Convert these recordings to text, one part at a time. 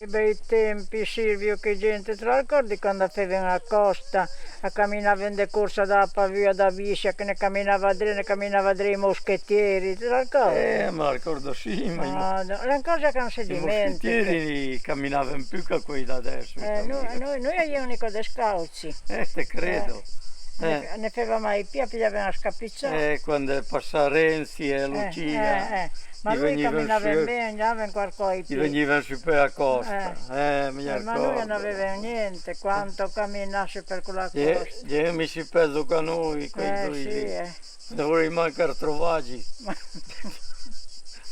Che bei tempi, Silvio, che gente, te la ricordi quando facevano a costa, a camminare in corsa da Pavia da Biscia, che ne camminava i moschettieri, te la ricordi? Me la ricordo sì, ma No, no, è una cosa che non si i dimentica. moschettieri camminavano più che quelli da adesso. Noi avevamo con dei scalzi. Te credo. Ne facevamo mai più, pigliavano a scappizzare. Quando passa Renzi e Lucia, Ma gli lui venivano camminava su- bene, andava in qualcosa gli venivano su per la costa. Mi ma ricordo. lui non aveva niente quanto camminasse per quella Gli costa. mi si perdono con noi, quei due lì. Devo rimanere trovati.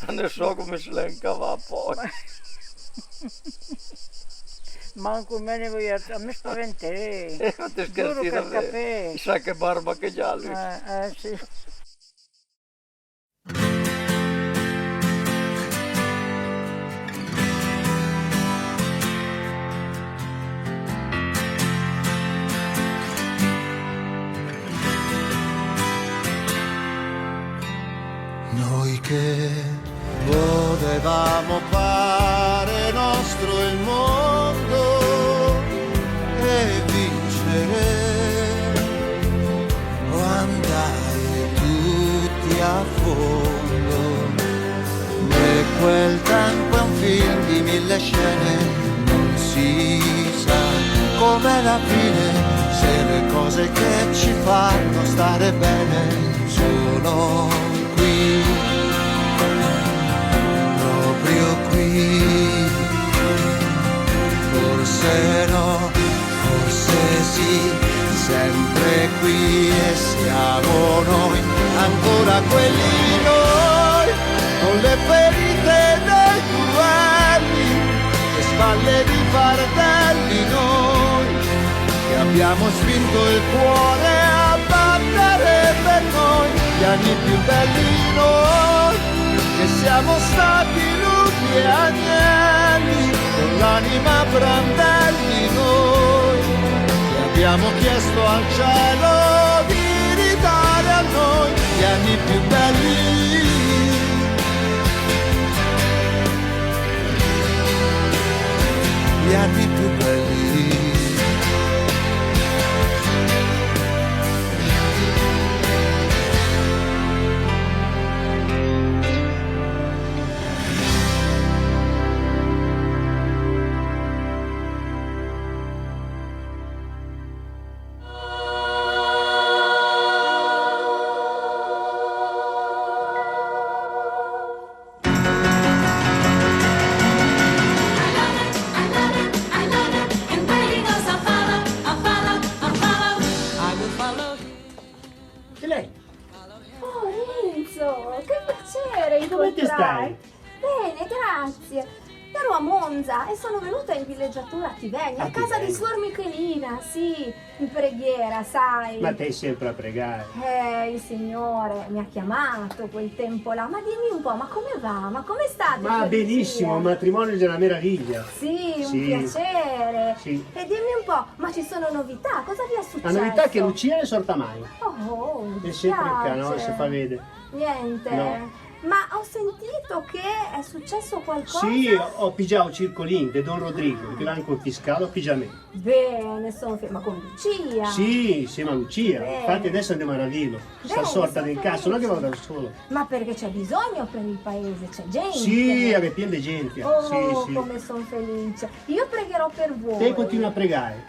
Non so come se la incava poi. Manco me ne voglio, a me spaventerei. Ma te Giuro scherzi che davvero? capè. Chissà che barba che già lui. Sì. Noi che volevamo fare nostro il mondo e vincere, o andare tutti a fondo. E quel tempo è un film di 1000 scene, non si sa com'è la fine, se le cose che ci fanno stare bene sono qui, proprio qui. Forse no, forse sì, sempre qui e siamo noi, ancora quelli noi, con le ferite dei duelli, le spalle di fardelli noi, che abbiamo spinto il cuore a battere per noi, gli anni più belli noi, che siamo stati lupi e agnelli, con l'anima brandelli noi, che abbiamo chiesto al cielo di ridare a noi gli anni più belli. Gli anni più belli. E lei? Oh Renzo, che piacere Come ti stai? Bene, grazie. Ero a Monza e sono venuta in villeggiatura a Tivegna, a casa di Suor Michelina, sì, in preghiera, sai. Ma te sempre a pregare. Il Signore mi ha chiamato quel tempo là, ma dimmi un po', ma come va? Ma come state? Ma per benissimo, il Lucia? matrimonio è una meraviglia. Sì, un Sì. piacere. Sì. E dimmi un po', ma ci sono novità? Cosa vi è successo? La novità è che Lucia non è sorta mai. Oh, mi È sempre qua, no? dispiace. Si fa vedere. Niente. No. Ma ho sentito che è successo qualcosa. Sì, ho pigiato circolin di Don Rodrigo, che l'hanno confiscato a pigiamento. Bene, ma con Lucia. Sì, insieme a Lucia. Bene. Infatti adesso andiamo a Ravillo. Sta Bene, sorta sono del cazzo, non è che felice. vado da solo. Ma perché c'è bisogno per il paese, c'è gente. Sì, è pieno di gente. Oh, Sì, sì. come sono felice. Io pregherò per voi. Te continua a pregare.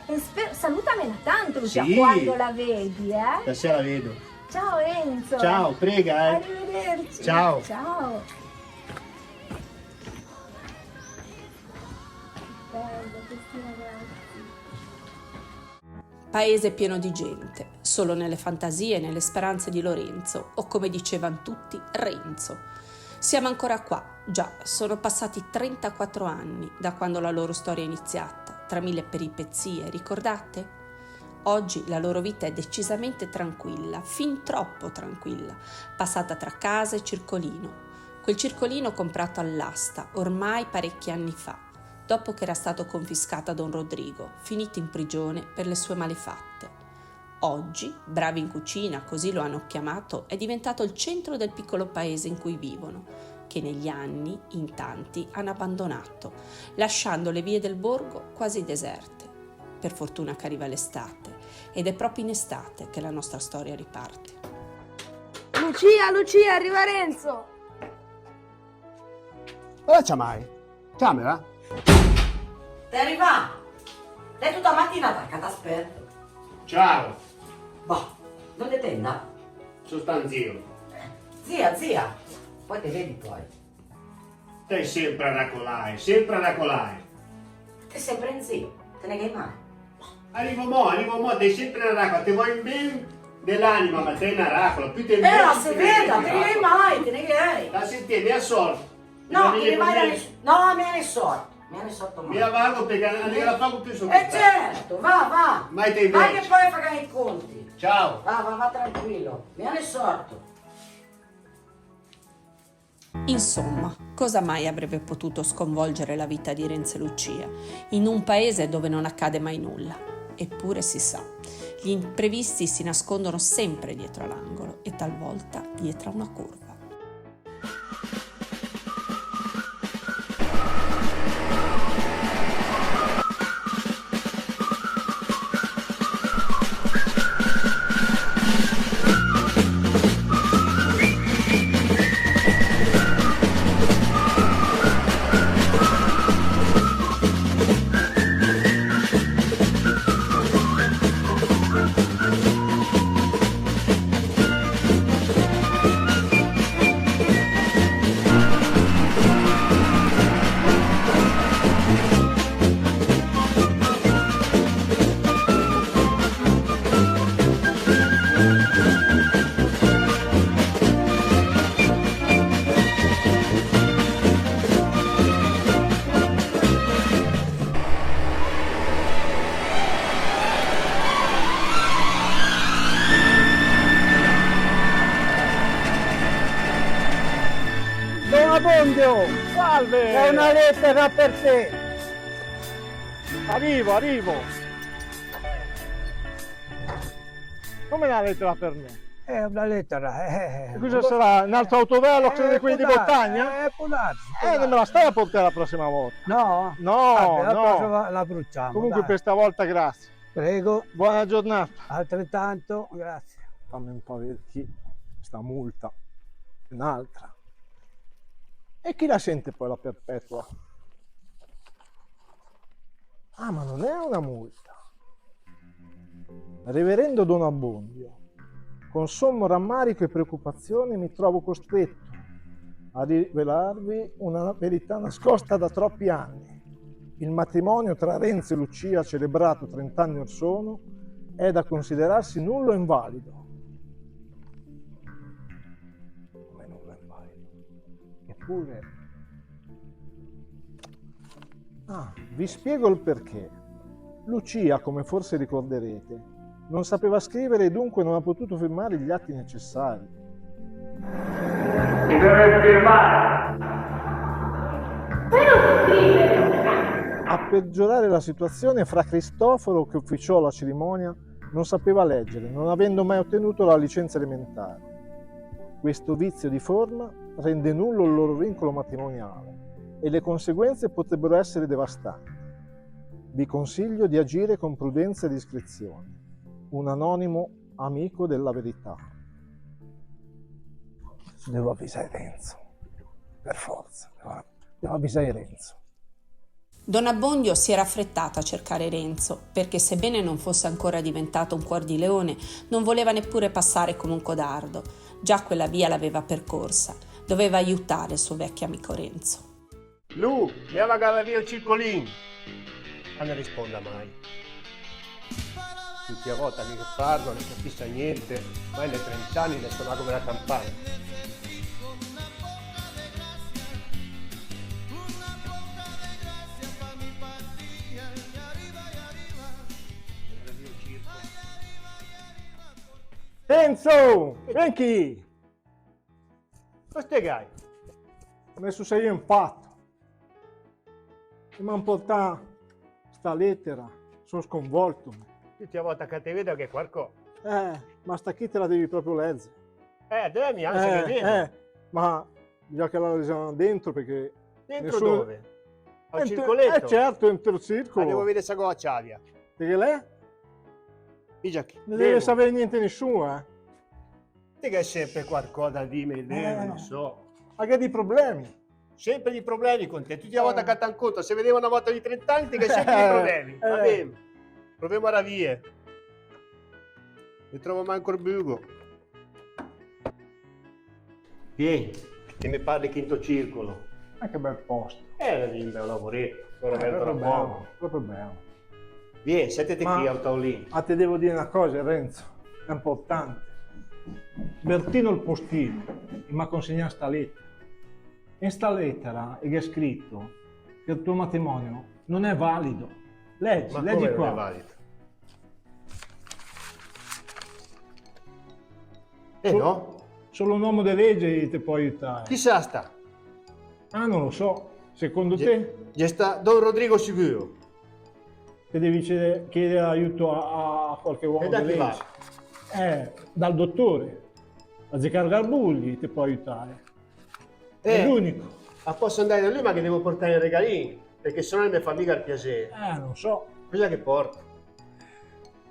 E salutamela tanto, Lucia, Sì. quando la vedi, Stasera vedo. Ciao Enzo. Ciao, prega, Arrivederci. Ciao. Ciao. Bella, Cristina, grazie. Paese pieno di gente, solo nelle fantasie e nelle speranze di Lorenzo, o come dicevano tutti, Renzo. Siamo ancora qua, già, sono passati 34 anni da quando la loro storia è iniziata, tra mille peripezie, ricordate? Oggi la loro vita è decisamente tranquilla, fin troppo tranquilla, passata tra casa e circolino. Quel circolino comprato all'asta, ormai parecchi anni fa, dopo che era stato confiscato a Don Rodrigo, finito in prigione per le sue malefatte. Oggi, Bravi in cucina, così lo hanno chiamato, è diventato il centro del piccolo paese in cui vivono, che negli anni, in tanti, hanno abbandonato, lasciando le vie del borgo quasi deserte. Per fortuna che arriva l'estate, ed è proprio in estate che la nostra storia riparte. Lucia, arriva Renzo! Cosa c'è mai? Camera? Te arriva? Te tutta mattina attacca, ti aspetto. Ciao, Boh, non te tenda? sono zio. Zia, poi te vedi poi. Stai sempre a racolare, sempre a racolare. Te sempre in zio, te ne che mai? Arrivo mo, stai sempre a racola, ti vuoi bene dell'anima, ma sei una racola, più te Ma se veda, te ne che mai, te ne che hai? La senti, mi assorto. No, te ne vai da nessuno. No, mi ne sorto Mi mai. avvalgo perché non la pago più sotto. Certo, va. Mai te Vai invece. che poi pagare i conti. Ciao. Va tranquillo, mi ne sorto. Insomma, cosa mai avrebbe potuto sconvolgere la vita di Renzo e Lucia, in un paese dove non accade mai nulla? Eppure si sa, gli imprevisti si nascondono sempre dietro l'angolo e talvolta dietro a una curva. Don Abbondio, Salve! è una lettera per te. Arrivo! Come una lettera per me? È una lettera, E cosa sarà? Un altro autovelox di quelli di montagna? Può darsi. Non me la stai a portare la prossima volta. No? No, Vabbè, la no. prossima la bruciamo. Comunque dai. questa volta grazie. Prego, Buona giornata. altrettanto, grazie. Fammi un po' vedere chi sta multa. Un'altra. E chi la sente poi la perpetua? Ah, ma non è una multa. Reverendo Don Abbondio, con sommo rammarico e preoccupazione mi trovo costretto a rivelarvi una verità nascosta da troppi anni. Il matrimonio tra Renzo e Lucia, celebrato 30 anni or sono, è da considerarsi nullo e invalido. Come nullo e invalido? Eppure... vi spiego il perché. Lucia, come forse ricorderete, non sapeva scrivere e dunque non ha potuto firmare gli atti necessari. Si deve firmare. A peggiorare la situazione, fra Cristoforo, che ufficiò la cerimonia, non sapeva leggere, non avendo mai ottenuto la licenza elementare. Questo vizio di forma rende nullo il loro vincolo matrimoniale e le conseguenze potrebbero essere devastanti. Vi consiglio di agire con prudenza e discrezione. Un anonimo amico della verità. Devo avvisare Renzo, per forza, devo avvisare Renzo. Don Abbondio si era affrettato a cercare Renzo, perché sebbene non fosse ancora diventato un cuor di leone, non voleva neppure passare come un codardo. Già quella via l'aveva percorsa, doveva aiutare il suo vecchio amico Renzo. Lu, andiamo a gara via il circolino. Ma non risponda mai. Tutti a volta che parlo, non capisce niente, ma nei 30 anni ne suona come la campana. Renzo, ven qui! Ma spiegai. Ho messo sei in fatto. Mi hanno portato sta lettera, sono sconvolto. Tutti a volta che ti vedo che qualcosa. Ma sta qui te la devi proprio leggere. Deve anche che vedo. Ma già che la lesiamo dentro perché... Dentro nessuno- dove? Al circoletto? certo, entro il circolo. Devo vedere se go c'avia. Perché lei Dica che. non deve sapere niente nessuno, eh. Te che è sempre qualcosa da dirmi, non so. Ha che dei problemi. Sempre di problemi con te. Tutti la volta che ti incontro, se vedevo una volta di 30 anni, te che sempre di problemi. Va bene. Proviamo a vie. Ne trovo manco il buco. Vieni, che mi parli quinto circolo. Ma che bel posto. Lì un bel lavoretto. Ora metto la poco. Proprio bello. Vieni, settete Ma- qui al tavolino. Ma ti devo dire una cosa, Renzo, è importante. Bertino il postino mi ha consegnato sta lettera. In sta lettera è scritto che il tuo matrimonio non è valido. Leggi, Ma leggi come non qua. è valido? No? Solo un uomo di legge ti può aiutare. Chissà sta. Ah, non lo so. Secondo te? Già sta Don Rodrigo sicuro. Che devi chiedere aiuto a qualche uomo E da di chi va? legge? Dal dottore. A Zeccar Garbugli ti può aiutare. È l'unico. Ma posso andare da lui, ma che devo portare i regalini? Perché sennò non mi fa mica il piacere. Non so. Cos'è che porto?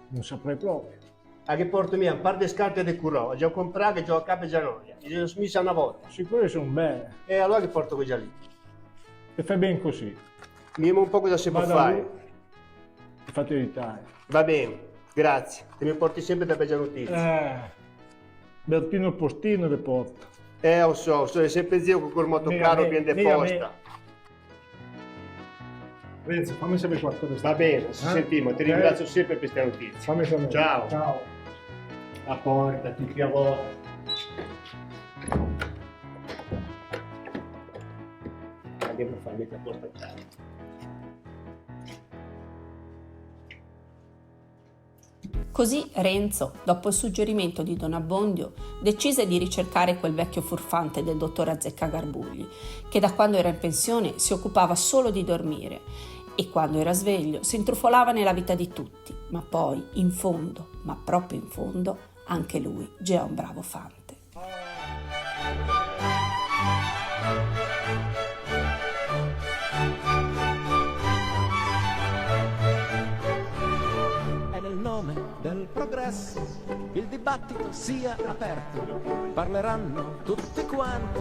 Non saprei proprio. A che porto mia? Un par di scarpe di curò. Già ho comprato che già a capo e già noia. Glielo smissa una volta. Sicuro che sono belle. E allora che porto quella lì? Ti fai ben così. Vediamo un po' cosa si può Vado fare. lui, ti fate aiutare. Va bene, grazie. Te mi porti sempre da bella notizia. Bertino il postino le porta. Lo so, è sempre zio con quel motocaro pieno di posta. Renzo, fammi sapere qualcosa. Va bene, ci sentiamo. Ti ringrazio sempre per queste notizie. Fammi sapere. Ciao. Ciao. La porta, tutti a volta. Andiamo a farmi la porta a casa. Così Renzo, dopo il suggerimento di Don Abbondio, decise di ricercare quel vecchio furfante del dottor Azzeccagarbugli, che da quando era in pensione si occupava solo di dormire e quando era sveglio si intrufolava nella vita di tutti, ma poi, in fondo, ma proprio in fondo, anche lui già è un bravo fante. Del progresso il dibattito sia aperto, parleranno tutti quanti,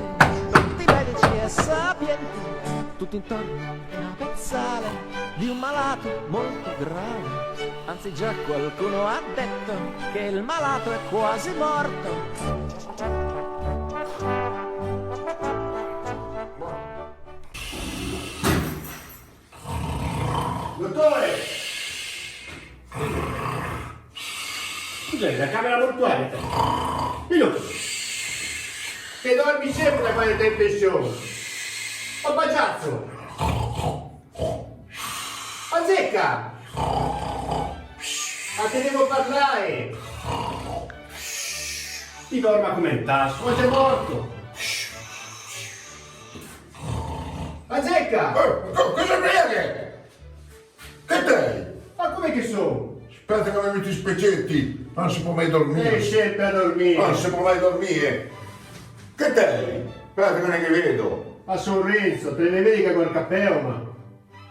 tutti medici e sapienti, tutti intorno a pensare di un malato molto grave, anzi già qualcuno ha detto che il malato è quasi morto. Dottore! Cos'è, la camera mortuaria? Dillo! Che dormi sempre da quando sei in pensione! Oh baciazzo! Azzecca! Ma te devo parlare! Ti dorma come il tasso, ma sei morto! Azzecca! Cosa frega? Che sei? Ma come che sono? Aspetta che mi metti i specietti, non si può mai dormire. Sei sempre a dormire. Non si può mai dormire. Che sei? Aspetta che non è che vedo. Ma sono Renzo, te ne vedi che col cappello, ma...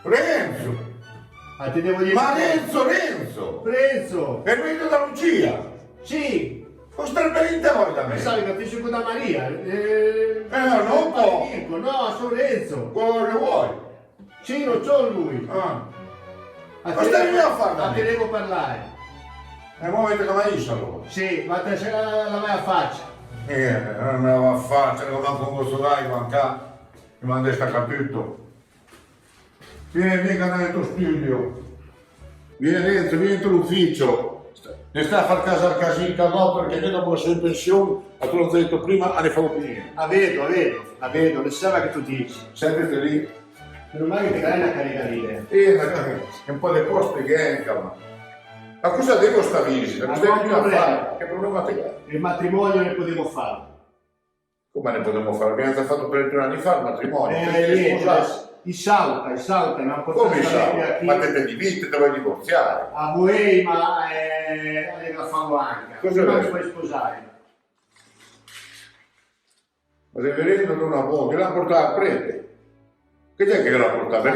Renzo! Ma ti devo dire... Ma Renzo! Renzo! È il figlio da Lucia! Sì! Non stai per in tavola da me! Pensavi che feci con da Maria? non può! No, sono Renzo! Cosa vuoi? Sì, non c'ho lui! Ma stai a fare da Ma te me? devo parlare! E muovete come Isalo! Sì, ma te se la vai a faccia! Non me la va a fare, ce ne manco un gusto d'acqua, anche mi manda sta tutto. Vieni nel tuo studio. Vieni dentro l'ufficio. Ne stai a far caso al casino no, perché io dopo che sono in pensione, ma tu l'ho detto prima, ne favo finire. La vedo, ne sa che tu dici. Sentite lì. Meno male che ti dai una carica lì. È un po' di posti che entrano. Ma cosa devo sta visita? Non stai più a fare? Che problema ti ha? Il matrimonio ne potevo fare. Come ne potremmo fare? Abbiamo già fatto per 3 anni fa il matrimonio. I salta, mi hanno portato Come sa? Ma te di vita te vuoi divorziare? a voi, ma la fanno anche. Cosa non è? mi puoi sposare. Reverendo Don Abbondio, l'ha portata al prete. Che c'è che l'ha portata?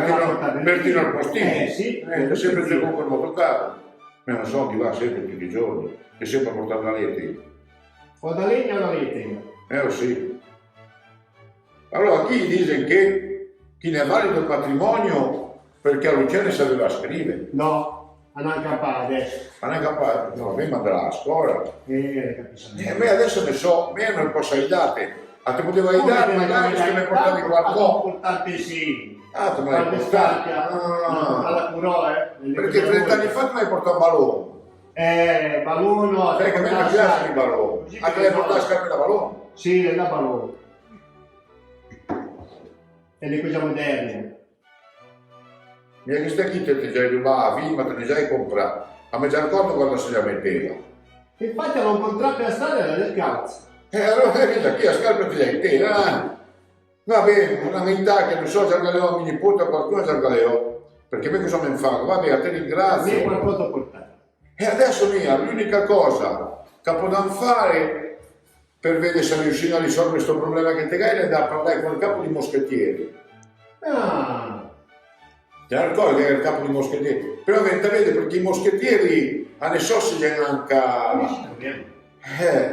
Bertino al postino. Sì. È sempre giù con il motocarro. Ma non so chi va sempre tutti i giorni, è sempre a portare la rete. O da legna o da rete? Sì. Allora chi dice che chi ne è valido il patrimonio perché a Luciano sapeva scrivere? No, non è capace adesso. Non è capace, no, a me manderà a scuola. Capisci. A me adesso ne so, me non posso aiutare. A te potevo aiutare, magari se mi portavi qualcosa. Portarte sì. Ah, tu me l'hai portato. Alla curò, Perché 30 anni fa tu mi hai portato un ballone. Ballone. Sai che a me mi piace il ballone. Anche lei portava scarpe da ballone. Sì, da ballone. E le cose moderne. Mi hai visto chi te già rubavi, ma te ne già comprato. Ma mi già ricordo quando se la metteva. Infatti avevo incontrato la strada del cazzo. Allora vedi chi ha scarpe ti dai te, va bene, una metà che non so, Giargaleo a mio nipote o qualcuno a Giargaleo, perché me cosa mi fa? Va bene, a te ringrazio. Mi qualcosa portato. E adesso mia, l'unica cosa che potevamo fare per vedere se riusciamo a risolvere questo problema che te hai è da parlare con il capo di moschettieri. Ti ricordi che era il capo di moschettieri? Però vede perché i moschettieri hanno so se c'è anche...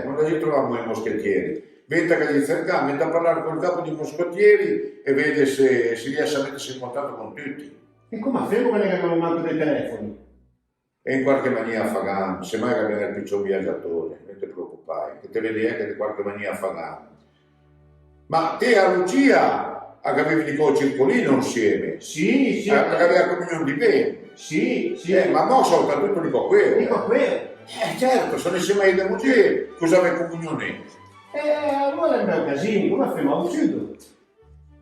non li troviamo i moschettieri. Venta che gli cercava, mette a parlare con il capo di moschettieri e vede se riesce a mettersi in contatto con tutti. E come fermo quelle che avevano manco dei telefoni? E in qualche maniera affagando, semmai che viene il piccione viaggiatore, non ti preoccupare, che te vedi anche di qualche maniera affagando. Ma te a Lucia avevi di col circolino insieme? Sì. Avevi la comunione di bene? Sì. Ma mo soprattutto di quello. Dico quello. Certo, sono insieme ai moglie, cosa aveva comunione? Allora è un casino, come fermavo chiudo?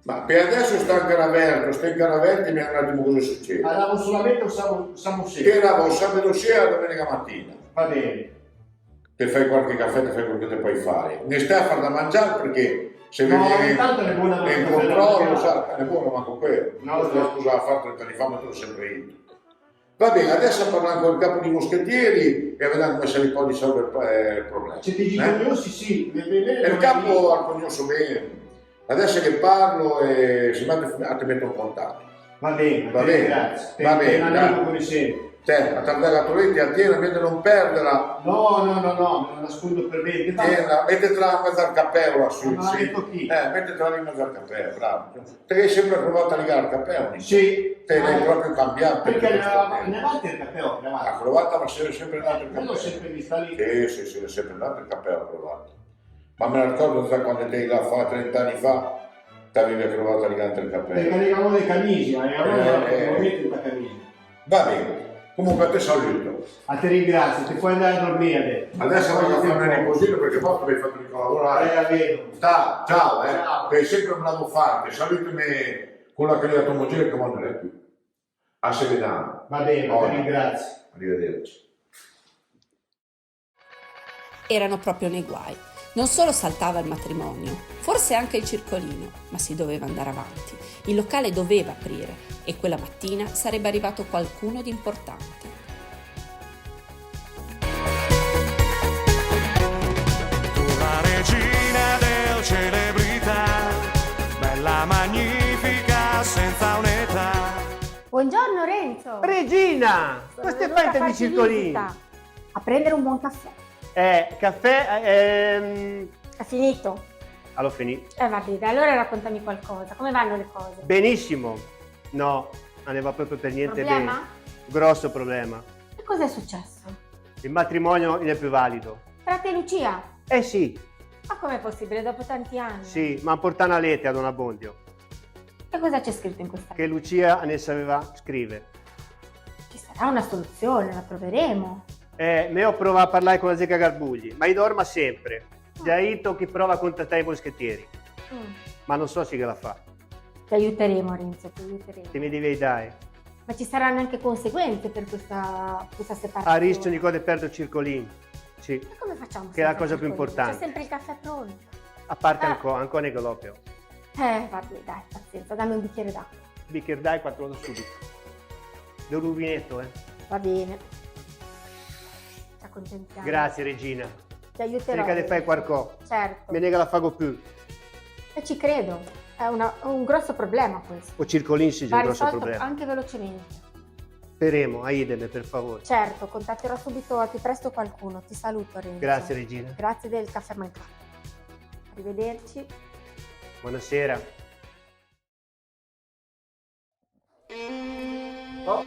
Ma per adesso sta ancora aperto, mi hanno un attimo cosa succede. Andavo solamente un sabato sera. Era un sabato sera, domenica mattina. Va bene. Te fai qualche caffè, te fai quello che te puoi fare. Ne stai a far da mangiare perché se No, vedi intanto è buona è in manco controllo, quella. sa, è buono manco quello. No, Scusa, a fare 30 anni fa, ma te l'ho sempre io. Va bene, adesso parlando con il capo di moschettieri e vediamo come se li può risolvere il problema. Se ti dico io, sì. E il capo ha conosciuto bene. Adesso che parlo e si mette a te metto in contatto. Va bene, grazie. Va bene, un amico come sempre. Te, a tardare la torrente, attiena, mentre non perderla. No, me la nascondo per bene. Mettetela in mezzo al cappello lassù. Ma detto chi? Mettetela in mezzo al cappello, bravo. Te hai sempre provato a legare il cappello? Sì. Te l'hai proprio cambiato. Perché ne avanti il cappello, ne avanti. A Crovata ma sempre andato il cappello. L'ho sempre vista lì. Sì, è sempre andato il cappello a Crovata. Ma me la ricordo da quando te la fa 30 anni fa, ti avevi a Crovata a legare il cappello. Perché legavamo le camicie, allora non metti la camicia. Va bene. Comunque te saluto. A te ringrazio, ti puoi andare a dormire Adesso vado a fare un riposino perché poi mi hai fatto lavorare. Vedo. Ciao. Ciao. Sei sempre un bravo fante. Salutami con la che tua moglie che non è più. A Sevedano. Va bene, ti ringrazio. Arrivederci. Erano proprio nei guai. Non solo saltava il matrimonio, forse anche il circolino, ma si doveva andare avanti. Il locale doveva aprire e quella mattina sarebbe arrivato qualcuno di importante. Tu la regina del celebrità, bella magnifica senza un'età. Buongiorno Renzo. Regina, Sono queste venuta finte a di farti circolini. visita, a prendere un buon caffè. Caffè, È finito? allora finito. Va bene, allora raccontami qualcosa. Come vanno le cose? Benissimo. No, non ne va proprio per niente Problema? bene. Grosso problema. Che cosa è successo? Il matrimonio non è più valido. Tra te e Lucia? Sì, Ma com'è possibile dopo tanti anni? sì, ma portare una lettera a Don Abbondio. E cosa c'è scritto in questa? Che Lucia ne sapeva scrivere. Ci sarà una soluzione, la troveremo. Me ho provato a parlare con la Zecca Garbugli, ma io dorma sempre. Già io chi prova a contattare i moschettieri, ma non so se che la fa. Ti aiuteremo Renzo, ti aiuteremo. Ti mi devi dare. Ma ci saranno anche conseguenze per questa separazione. A rischio di cose perdo il circolino. Sì, E come facciamo? che è la senza cosa più circolino? importante. C'è sempre il caffè pronto. A parte ancora Nicolopio. Vabbè, dai, pazienza, dammi un bicchiere d'acqua. Bicchiere dai 4 ore subito. Del rubinetto, Va bene. Ci accontentiamo. Grazie Regina. Ti aiuterò. Cerca di fare qualcosa. Certo. Me ne la fago più. E ci credo, è un grosso problema questo. O Circolinsi c'è Va un grosso risolto problema. anche velocemente. Speriamo, Aideme, per favore. Certo, contatterò subito al più presto qualcuno. Ti saluto, Renzo. Grazie, Regina. Grazie del caffè mancato. Arrivederci. Buonasera. Oh.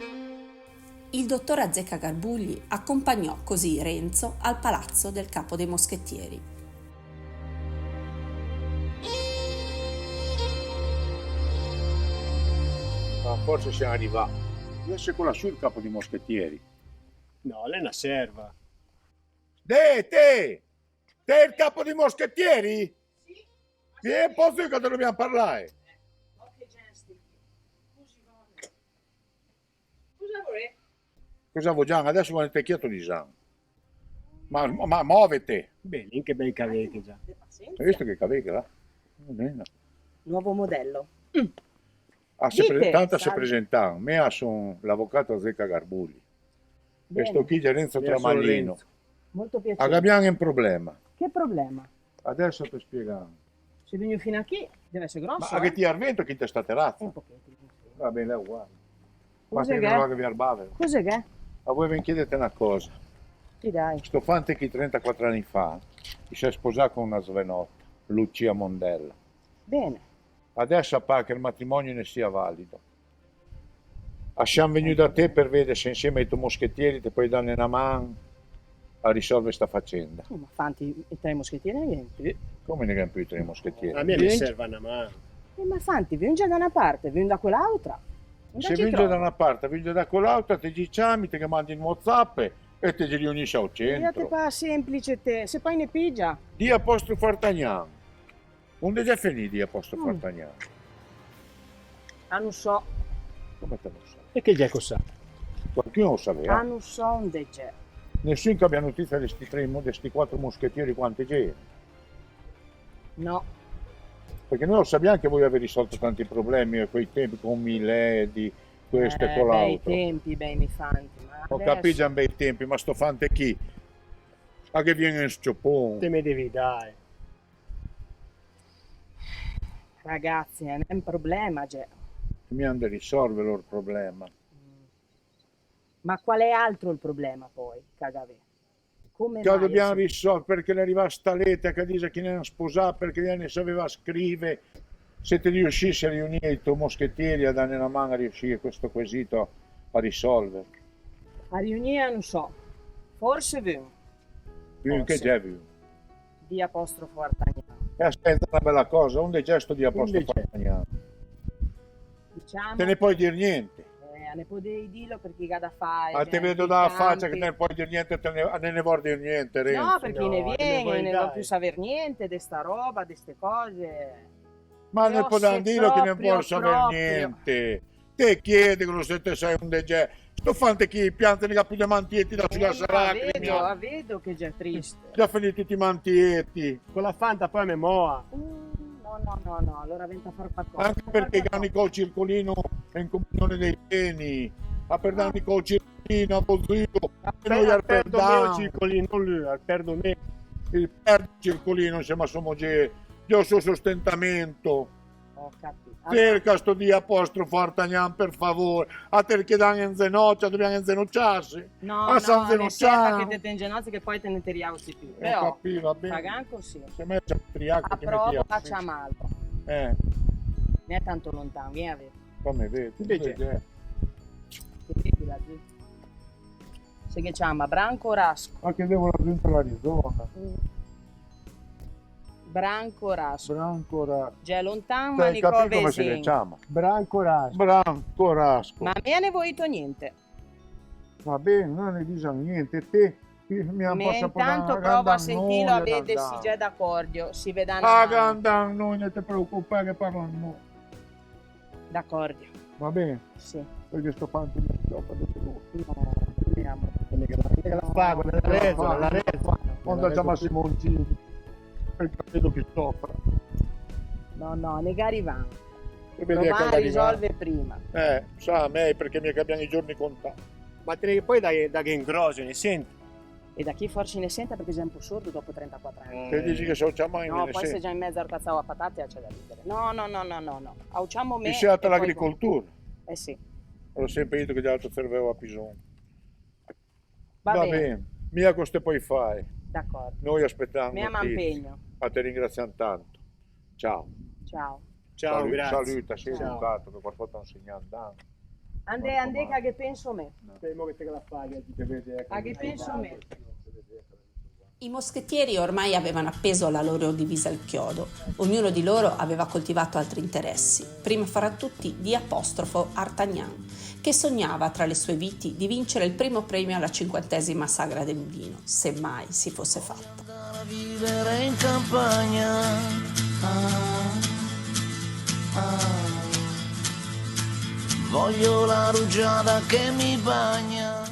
Il dottor Azzecca Garbugli accompagnò così Renzo al palazzo del capo dei moschettieri. Ma forse siamo arrivati. Deve essere quella sul capo di moschettieri. No, lei è una serva. Te è il capo di moschettieri? Sì. Vieni un po' qui che dobbiamo parlare. Cosa vogliamo? Adesso quando te chiedo di San. Ma muovete. Bene, che bei cavecchi già. Hai visto che cavecchi là? Nuovo modello. Tanto si presentano. Me sono l'avvocato Azzecca Garbugli. Questo qui è Renzo Tramallino. Molto piacere. Abbiamo un problema. Che problema? Adesso ti spieghiamo. Se vieni fino a qui, deve essere grosso. Ma che ti arvento chi ti sta terrazza? Un pochettino. Va bene, è uguale. Cos'è Basta che è? che vi arbave. Cos'è che è? A voi vi chiedete una cosa. Ti dai. Sto fante che 34 anni fa si è sposato con una svenotta, Lucia Mondella. Bene. Adesso appare che il matrimonio ne sia valido. Siamo venuti da te per vedere se insieme ai tuoi moschettieri ti puoi dare una mano a risolvere questa faccenda. Ma fanti i tre moschettieri niente. Come ne campi i tre moschettieri? A me mi serve una mano. Ma fanti, vieni già da una parte, vieni da quell'altra. Se vince da una parte, vince da quell'altra, ti diciamo, ti mandi in WhatsApp e ti riunisci al Vedete centro. qua semplice te, se poi ne pigia. Di apostrofo Artagnan. Onde già finì di apostrofo Artagnan? Ah, non so. Come te lo sai? E che già cosa? Qualcuno lo sapeva. Ah, non so onde c'è. Nessuno che abbia notizia di questi quattro moschettieri quanti c'erano. No. Perché noi lo sappiamo che voi avete risolto tanti problemi a quei tempi con Miledi, questo e con Bei l'altro. tempi, bei mi fanti. Ma Ho adesso- capito in bei tempi, ma sto fante chi? A che viene in sciopone? Te mi devi dare. Ragazzi, è un problema, c'è. Mi hanno da risolvere il problema. Ma qual è altro il problema poi, Cagavè? Come Che mai dobbiamo è- risolvere perché ne arriva sta lettera che dice che ne hanno sposato perché ne sapeva scrivere. Se ti riuscissi a riunire i tuoi moschettieri a dare una mano a riuscire questo quesito a risolvere. A riunire non so. Forse vieni. Più che Forse. già viu. Di apostrofo Artagnan. E aspetta una bella cosa, un gesto di apostrofo Artagnan. Diciamo. Te ne puoi dire niente. Ne potevi dirlo perché che da fare. A te vedo dalla faccia che te ne puoi dire niente, ne vuoi dire niente, Renzo. No, perché ne no, viene, vuoi ne vuoi dare. più sapere niente di sta roba, di ste cose. Ma ne Però puoi se dire che ne proprio, vuoi sapere proprio. niente. Te chiedi che se te sei un degeto. Sto fante chi pianta ne più dei mantietti da sulla Ma saracchia. vedo che è già triste. Già finiti tutti i mantietti. Con la Fanta poi mi moa. No, allora venta a fare qualcosa. Anche perché Nico Circolino è in comunione dei pieni. A per dare Nico Circolino, a Bozio. E noi al Perdo me perdano. il circolino, non lui, al perdo me. Il perdo Circolino insieme a suo moglie. Dio il suo sostentamento. Ho capito. Cerca sto di apostrofo Artagnan per favore. A te che danno in zenoccia, dobbiamo inzenocciarsi. No, a San ne serve Zenocciano. che te tengenozzi che poi te ne tiriausi più. Ho Però, capito, va bene. pagan così. Se me c'è triaco A che mi prova dia. faccia male. Eh, Non è tanto lontano, vieni a vedere. come vedi. Invece- vedi, Che vedi laggiù? Se che chiama Branco Rasco. Ma che devo raggiungere l'Arizona. Branco Rasco. Branco Rasco. Già lontano, ma Hai Nico capito come si Vesin. chiama? Branco Rasco. Branco Rasco. Ma me ne vuoi niente. Va bene, non ne dice niente. Te mi hanno Me passato intanto provo a sentirlo a vedere se già d'accordo. Si vede Ah, gandan, noi non ti preoccupare che parlano noi. d'accordo. Va bene? Sì. Perché sto facendo una stoppa di lui. No, vediamo. La fa, quella della Rezzo, la Rezzo. Quando c'è Massimoncini. Perché vedo che soffra. No, ne arriviamo. E vedi che Provare a arriva. risolvere prima. Sa a me perché mi cambiano i giorni contati. Ma te ne poi da che ingrossi, ne senti? E da chi forse ne sente perché sei un po' sordo dopo 34 anni. Che dici che se mai No, poi sei già in mezzo al cazzavo a patate c'è da ridere. No. Auciamo me. Mi si alta e poi l'agricoltura. Eh sì. Ho sempre detto che gli altri serveva bisogno. Va bene. bene. Mia coste poi fai. D'accordo. Noi aspettiamo Mi notizie. impegno. Ma ti ringraziamo tanto. Ciao. Ciao. Ciao, grazie. Saluta, sei Ciao. educato che qualcosa ti ha insegnato. Ande che penso me. Speriamo che te la fai. Che penso me. I moschettieri ormai avevano appeso la loro divisa al chiodo. Ognuno di loro aveva coltivato altri interessi. Prima fra tutti di apostrofo Artagnan, che sognava tra le sue viti di vincere il primo premio alla 50ª sagra del vino, se mai si fosse fatta. Vivere in campagna. Voglio la rugiada che mi bagna.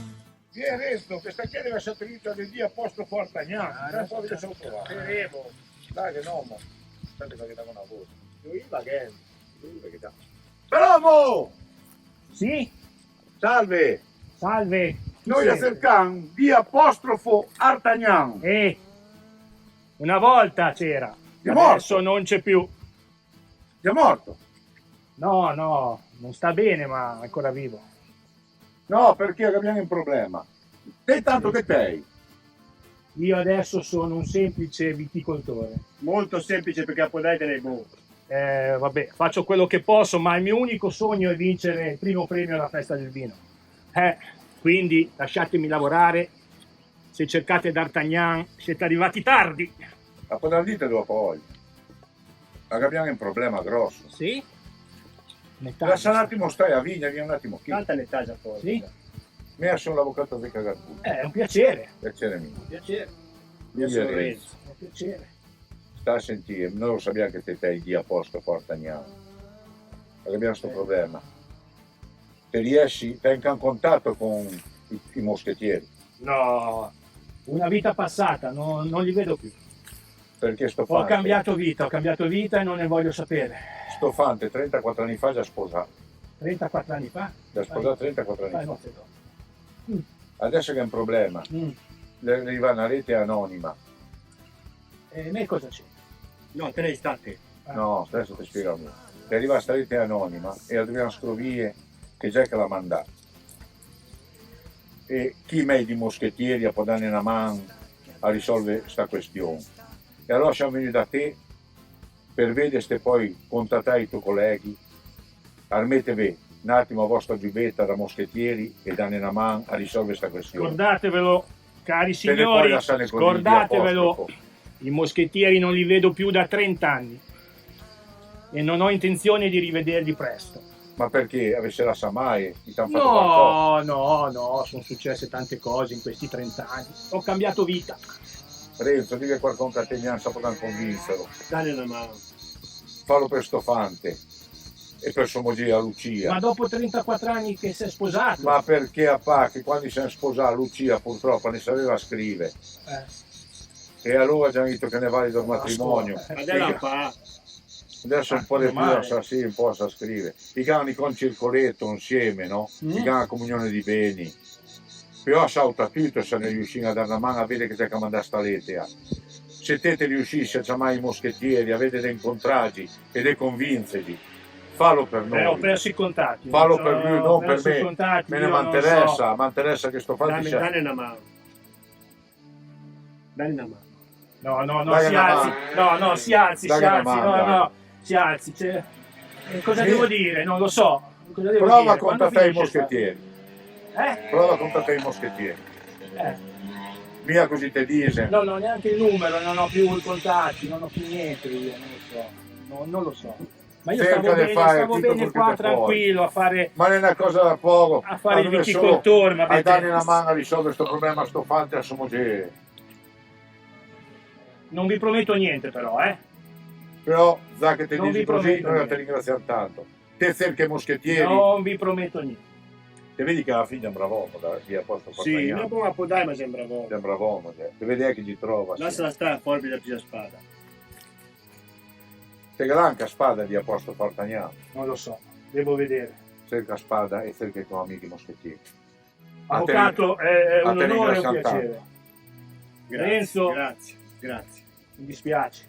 Vieni Resto, questa chiede deve essere trita del dia apostrofo Artagnan. Un po' che sono trovato. Speriamo. Dai che no, ma aspetta che dà una voce. Io va che. Bravo! Sì? Salve! Salve. Noi a cercare di apostrofo Artagnan. Una volta c'era. È morto. Adesso non c'è più. È morto. No, non sta bene, ma è ancora vivo. No, perché abbiamo un problema. Te tanto che sei? Io adesso sono un semplice viticoltore. Molto semplice perché Apodai te ne buono. Vabbè, faccio quello che posso, ma il mio unico sogno è vincere il primo premio alla festa del vino. Quindi lasciatemi lavorare. Se cercate D'Artagnan siete arrivati tardi. La potrà dite dopo oggi. Ma abbiamo un problema grosso. Sì? Lascia un attimo stare a vigna, vieni un attimo qui. Tanta l'età già fuori. Sì? Me sono l'avvocato di Cagarpuglia. È un piacere. Piacere mio. Piacere. Io sono Renzo. Renzo. È un piacere. Sta a sentire, noi lo sappiamo che te sei di apostrofo Artagnan. Perché abbiamo questo problema. Se riesci, stai in contatto con i moschettieri. No, una vita passata, non li vedo più. Perché sto Ho fante, cambiato vita e non ne voglio sapere. sto fante 34 anni fa già sposato. 34 anni fa? Già sposato 34 Fai anni fa. nozze dopo. Adesso che è un problema. Le arriva una rete anonima. E me cosa c'è? No, te ne state. No, adesso ti spiego io. Ti arriva questa rete anonima e la dobbiamo scrovare che già che l'ha mandato. E chi meglio di moschettieri può dare una mano a risolvere questa questione. E allora siamo venuti da te per vedere se poi contattare i tuoi colleghi, armetevi un attimo la vostra giubbetta da moschettieri e dare una mano a risolvere questa questione. Scordatevelo, cari Te ne puoi signori, lasciare così, scordatevelo. apostrofo. I moschettieri non li vedo più da 30 anni e non ho intenzione di rivederli presto. Ma perché avesse la Samai? Ti hanno fatto qualcosa? No, sono successe tante cose in questi 30 anni. Ho cambiato vita. Renzo, dica qualcosa che te mi hanno saputo convincerlo. Dai una mano. Fallo per Stofante e per sua moglie Lucia. Ma dopo 34 anni che sei sposato? Ma perché a che quando si è sposata Lucia purtroppo ne sapeva scrivere. E allora già detto che ne vale del matrimonio. Adela fa. Adesso un po' di più male. sa sì, un po' sa scrivere. I cani con circoletto insieme, no? I cani comunione di beni. Però salta tutto se ne riuscì a dare una mano a vedere che c'è che mandare sta lettera. Se te riuscissi a chiamare i moschettieri, a vedere dei incontraggi e dei convincerli, fallo per noi. Ho perso i contatti. Fallo Ho per lui, non per perso i me. contatti, Me ne io non m'interessa, mi interessa che sto facendo. Dai una mano. Dai una mano. No, Dai si una alzi. mano. No, si alzi, Dai si una alzi. mano, No, dai. no, si alzi. Cosa devo dire? Non lo so. Cosa devo Prova dire? a contattare i Quando finisce moschettieri. sta- Prova a contattare i moschettieri. Mia così te dice. No, neanche il numero, non ho più i contatti, non ho più niente io, non lo so. Non lo so. Ma io Cerca di fare stavo tutto bene quel che qua te puoi. tranquillo a fare. Ma non è una cosa da poco. A fare il Ma non è solo viticoltore, ma a avete- dargli una mano a risolvere questo problema stofante a sua moglie. Non vi prometto niente però, Però, già che te Non dici vi così, prometto noi niente. ti ringraziamo tanto. Te cerchi i moschettieri. Non vi prometto niente. Te vedi che alla fine è un bravo uomo, di a posto Sì, non come Apodai ma sembra buono. È un bravo uomo, te vedi che ci trova. Sì. Lasciala stare fuori da più spada. Te granca spada di a posto Fortagnano. Non lo so, devo vedere. Cerca spada e cerca i tuoi amici moschettieri. Avvocato, è a un te onore e un ringraziamo piacere. Renzo, grazie. mi dispiace,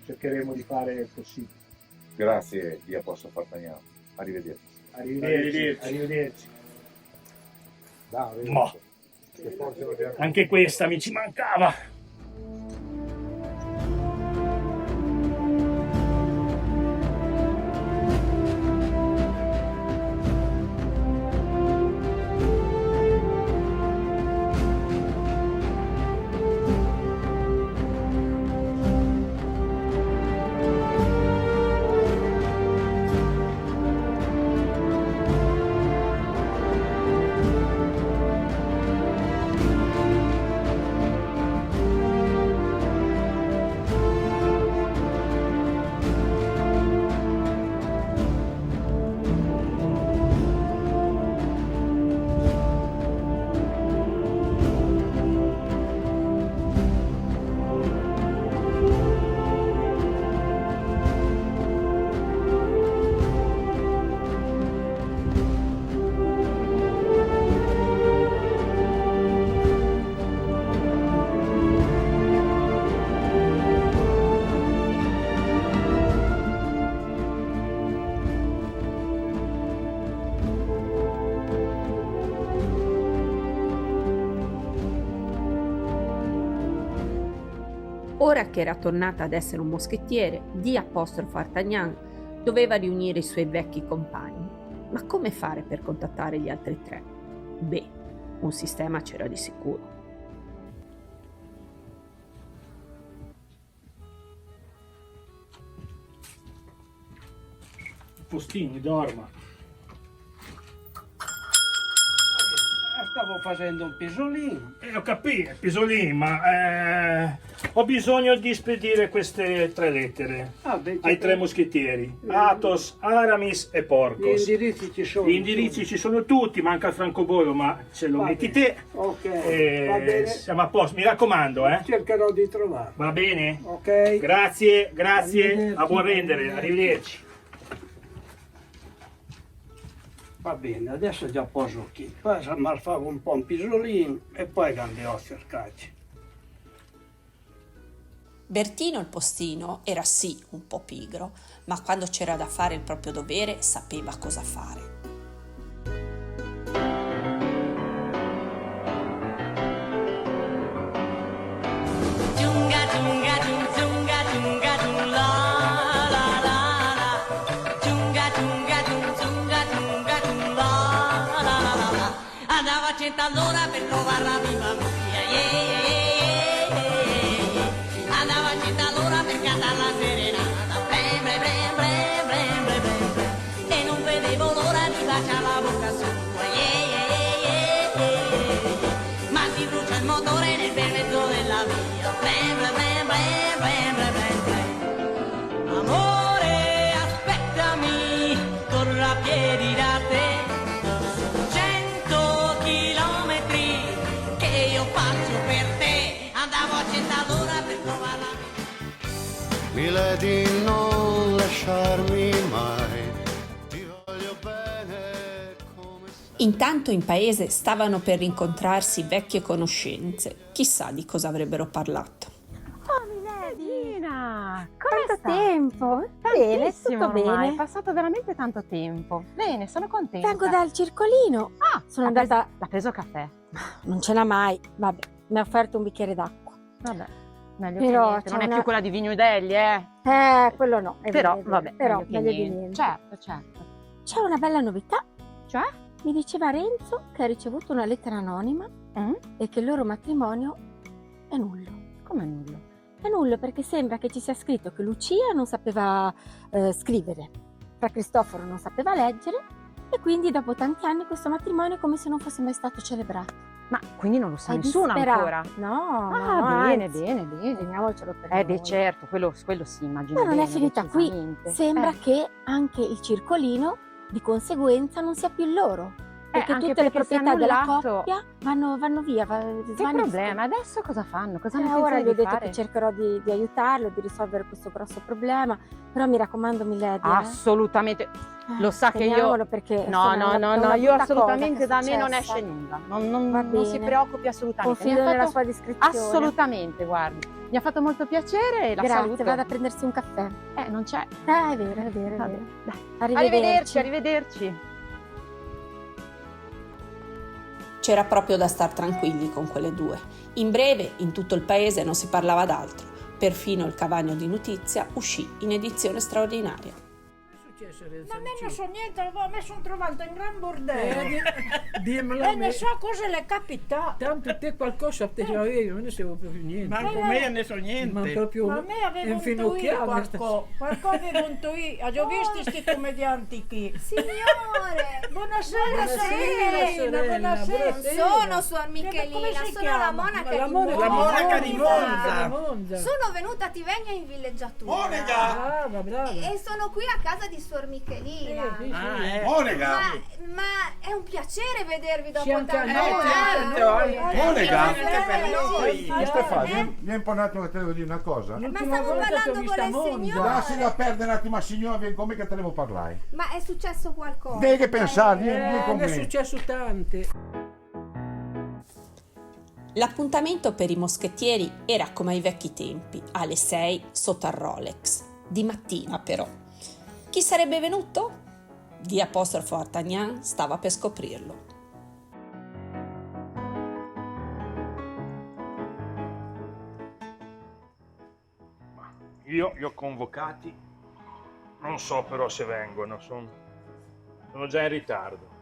cercheremo di fare il possibile. Grazie, via Apostolo Fartagnano. Arrivederci. Arrivederci. Ma anche questa mi ci mancava. Ora che era tornata ad essere un moschettiere, D. Artagnan doveva riunire i suoi vecchi compagni. Ma come fare per contattare gli altri tre? Beh, un sistema c'era di sicuro. Postini, dorma. Stavo facendo un pisolino. Ho capito, Pisolin, ma ho bisogno di spedire queste 3 lettere ai 3 moschettieri. Athos, Aramis e Porthos. Gli indirizzi ci sono. Gli indirizzi ci sono tutti, manca il francobollo, ma ce lo metti te. Ok, va bene. Siamo a posto, mi raccomando, Cercherò di trovarlo. Va bene? Ok. Grazie, Arrivederci. a buon rendere, arrivederci. Va bene, adesso già poso qui. Poi mi favo un po' un pisolino e poi andrò a cercarci. Bertino il postino era sì un po' pigro, ma quando c'era da fare il proprio dovere sapeva cosa fare. Andava a 100 all'ora per trovarla viva mia, andava a 100 all'ora per cantare la serenata, blem, blem, blem, blem, blem, blem, blem. E non vedevo l'ora di baciare la bocca sua, ma si brucia il motore nel bel mezzo della via, blem, blem, blem, blem, blem, blem, blem, blem. Amore, aspettami, corro a piedi da te. Milady, non lasciarmi mai, ti voglio bene come sei. Intanto in paese stavano per rincontrarsi vecchie conoscenze. Chissà di cosa avrebbero parlato. Oh, Miledina! Come Quanto sta? tempo? Tantissimo Tutto ormai, bene? è passato veramente tanto tempo. Bene, sono contenta. Vengo dal circolino. Sono andata... L'ha preso caffè. Non ce l'ha mai. Vabbè, mi ha offerto un bicchiere d'acqua. Vabbè, meglio Però che niente. c'è Non è una- più quella di Vignudelli, Quello no. è Però, vero, è vero. vabbè, Però meglio che meglio di niente. niente. Certo, certo. C'è una bella novità. Cioè? Mi diceva Renzo che ha ricevuto una lettera anonima e che il loro matrimonio è nullo. Come nullo? È nullo perché sembra che ci sia scritto che Lucia non sapeva scrivere, Fra Cristoforo non sapeva leggere e quindi dopo tanti anni questo matrimonio è come se non fosse mai stato celebrato. Ma quindi non lo sa È nessuno disperato. ancora? No, Ah, no, bene, anzi, bene, bene. teniamocelo per Beh, noi. certo, quello sì, immagino. Ma non è bene, finita qui. decisamente. Sembra che anche il circolino di conseguenza non sia più loro. Perché anche tutte le perché se proprietà della annullato- coppia vanno via. Che problema? Adesso cosa fanno? Cosa hanno Ora pensato gli ho di detto fare? che cercherò di aiutarlo, di risolvere questo grosso problema. Però mi raccomando, Milady. Assolutamente. Lo sa che io... Teniamolo perché No, insomma, no, è no, una io brutta assolutamente cosa da che è me non successa. esce nulla. Va Non si bene. preoccupi assolutamente. Confido Mi ha nella fatto- sua discrezione. Assolutamente, guardi. Mi ha fatto molto piacere e la Grazie, saluto. vado a prendersi un caffè. Non c'è. È vero, è vero, è Vabbè, vero. dai. Arrivederci. Arrivederci. C'era proprio da star tranquilli con quelle due. In breve, in tutto il paese non si parlava d'altro. Perfino il Cavagno di Notizia uscì in edizione straordinaria. Ma a me non so niente, a me sono trovata in gran bordello. Dimmelo E a me. ne so cosa le capita. Tanto te qualcosa te lo io, non ne sapevo proprio niente. Manco me ne so niente. Ma proprio Ma a me avevo infinocchiato. intuito qualcosa avevo intuito. Ho visto questi commedianti qui. Signore! Buonasera, Buonasera, Serena, sorella, buonasera. Non sono Suor Michelina, Come si sono chiama? la monaca La di monaca Monza. di Monza. Sono venuta a Tivegna in villeggiatura. Brava, brava. E sono qui a casa di Suor Michelina. Monica! Ma è un piacere vedervi dopo Sì, anche a tanto noi, tempo. Monica! Questo Stefano, vieni un po' un attimo che te devo dire una cosa. Ma stavo parlando con le signore. Lasciala perdere un attimo, signora, vieni con me che te devo parlare. Ma è successo qualcosa? Devi che pensare, vieni con Ne è me. successo tante. L'appuntamento per i moschettieri era come ai vecchi tempi, alle 6 sotto al Rolex. Di mattina però. Chi sarebbe venuto? D' Artagnan stava per scoprirlo. Io li ho convocati, non so però se vengono, sono già in ritardo.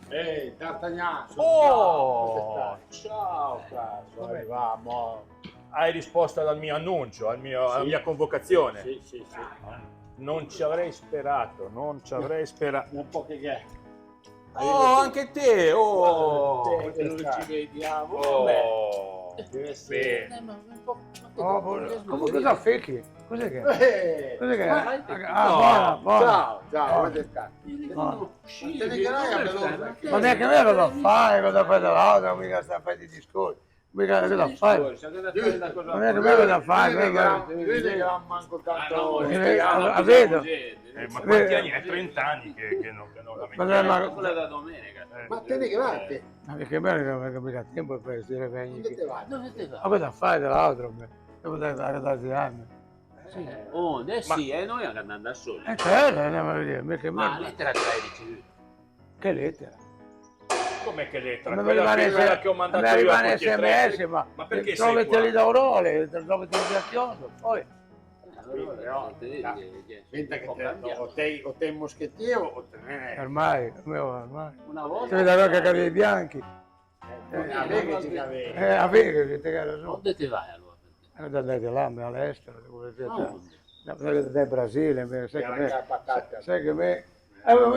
Ehi, D'Artagnan! Oh, ciao caro, arriviamo. hai risposto al mio annuncio, alla mia convocazione. Sì, sì, sì. Non ci avrei sperato, non ci avrei sperato. Un po' che è. Oh, anche te! Oh, Che non ci vediamo. oh, Deve essere. bene. Come cosa feci? Cos'è che? Cos'è che? No, buona. Ciao, come stai? Ma neanche me cosa fai, cosa fai dall'altro, mica sta a fare di discorsi. Mica cosa fai. Non è che me cosa fai. Vedi che non manco tanto. Vedo. Ma quanti anni? È 30 anni che non la Ma da domenica. Ma te ne grazie. Ma perché me non mica tempo per questi revegni. Dove te vai? Dove te Ma vai? cosa fai dall'altro? Devo dare tanti anni. Oh, adesso sì, noi andiamo da soli. Certo, andiamo a vedere. Ma la lettera che l'hai ricevuta? Che lettera? Come che lettera? Non mi Quella rimane che ho mandato mi io a rimane tutti e tre. sms, ma perché sei trovi qua? lì da Aurole, trovi il chiodo, poi. Senta che o te moschettiero o te ne. Ormai. Una Si volta. vede la capelli bianchi. A me che ci cavevi. A me che ti caro su. Dove ti vai allora? Andate là, all'estero, No. dal Brasile, sai Era che la patata. sai che me.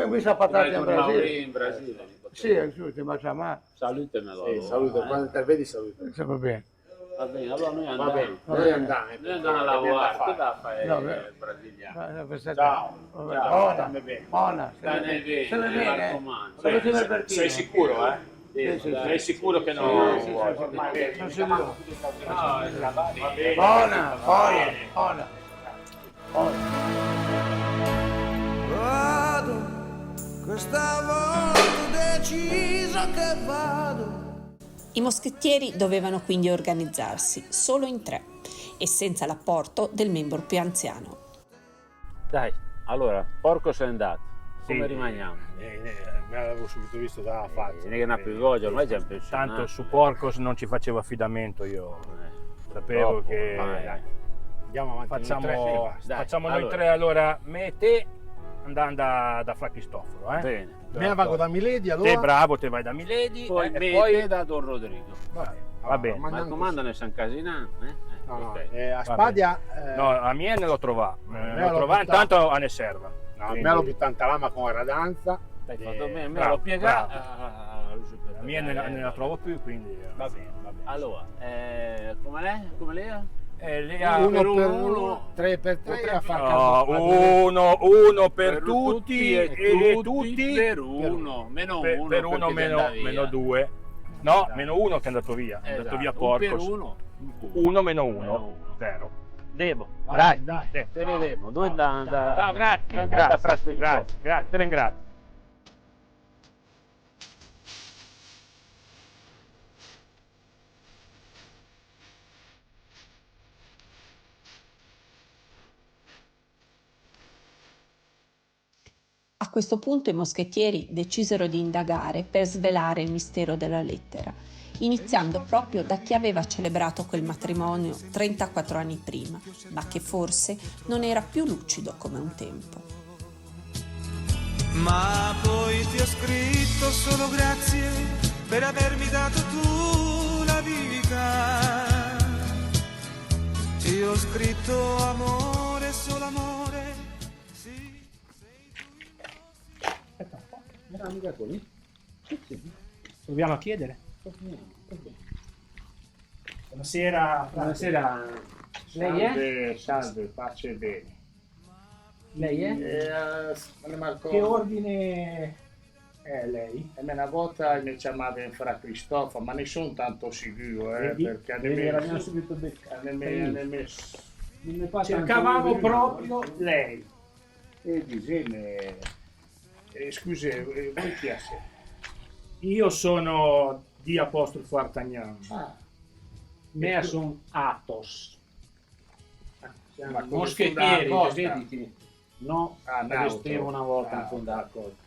Mi sa patata in Brasile. In Brasile. Sì, sì, ma c'è ma. Salutamelo. Sì, saluto, quando te vedi saluto. Va bene. Va bene, allora noi andiamo. Va bene, noi andiamo. Noi andiamo a lavorare. Che da fare No, il brasiliano? Ciao. Buona, Stammi bene. buona. Stai bene, Se ne mi viene. raccomando. Sei sicuro, eh? Sì, sì, Sei sicuro che non Sono sicuro. Buona. Vado, questa volta deciso che vado. I moschettieri dovevano quindi organizzarsi solo in 3 e senza l'apporto del membro più anziano. Dai, allora, porco sei andato. Come Sì. rimaniamo? Me l'avevo subito visto dalla faccia. Non è che una pigogia, ormai già pensionato. Tanto su Porcos non ci facevo affidamento io. Sapevo Troppo, che vai. Andiamo avanti. facciamo Dai, noi allora. 3 allora, me e te andando da Fra Cristoforo, eh? Bene. Me vado da Miledi allora. Te bravo, te vai da Miledi Poi e me poi da Don Rodrigo. va bene. Ma raccomando nel San Casinà. No, no, Ok. a Spadia. No, a Miene lo trovà. me Lo l'ho trovà buttato. intanto a ne serva. No, me l'ho più tanta lama con la danza. Hai fatto bene, me bravo, lo piega. bravo. A Miene ne la trovo più, quindi Va bene. Allora, come lei? lei ha Uno per uno, 3 per 3 a far uno per tutti e tutti per uno, meno uno. per uno meno 2. No, meno 1 che è andato via. È andato Esatto, via un Porcos. per uno. 1 meno 1, 0. Devo. Dai, Te ne devo. Dove da... Grazie, grazie, te ringrazio. A questo punto i moschettieri decisero di indagare per svelare il mistero della lettera, iniziando proprio da chi aveva celebrato quel matrimonio 34 anni prima, ma che forse non era più lucido come un tempo. Ma poi ti ho scritto solo grazie per avermi dato tu la vita. Ti ho scritto amore, solo amore. Sì. Aspetta un po', era mica così? Sì. Proviamo a chiedere. Buonasera. Buonasera. Lei è? Salve, pace e bene. Lei è? Che ordine è lei? Una volta mi chiamavano Fra Cristoforo, ma ne sono tanto sicuro, perché l'abbiamo subito beccato. Cercavamo Cercavamo proprio lei. E dice, scusi, voi chi è? Io sono di apostrofo Artagnan. Me sono Athos. Ma moschettieri, costa. vedi? No, vestivo una volta in fondo d'accordo.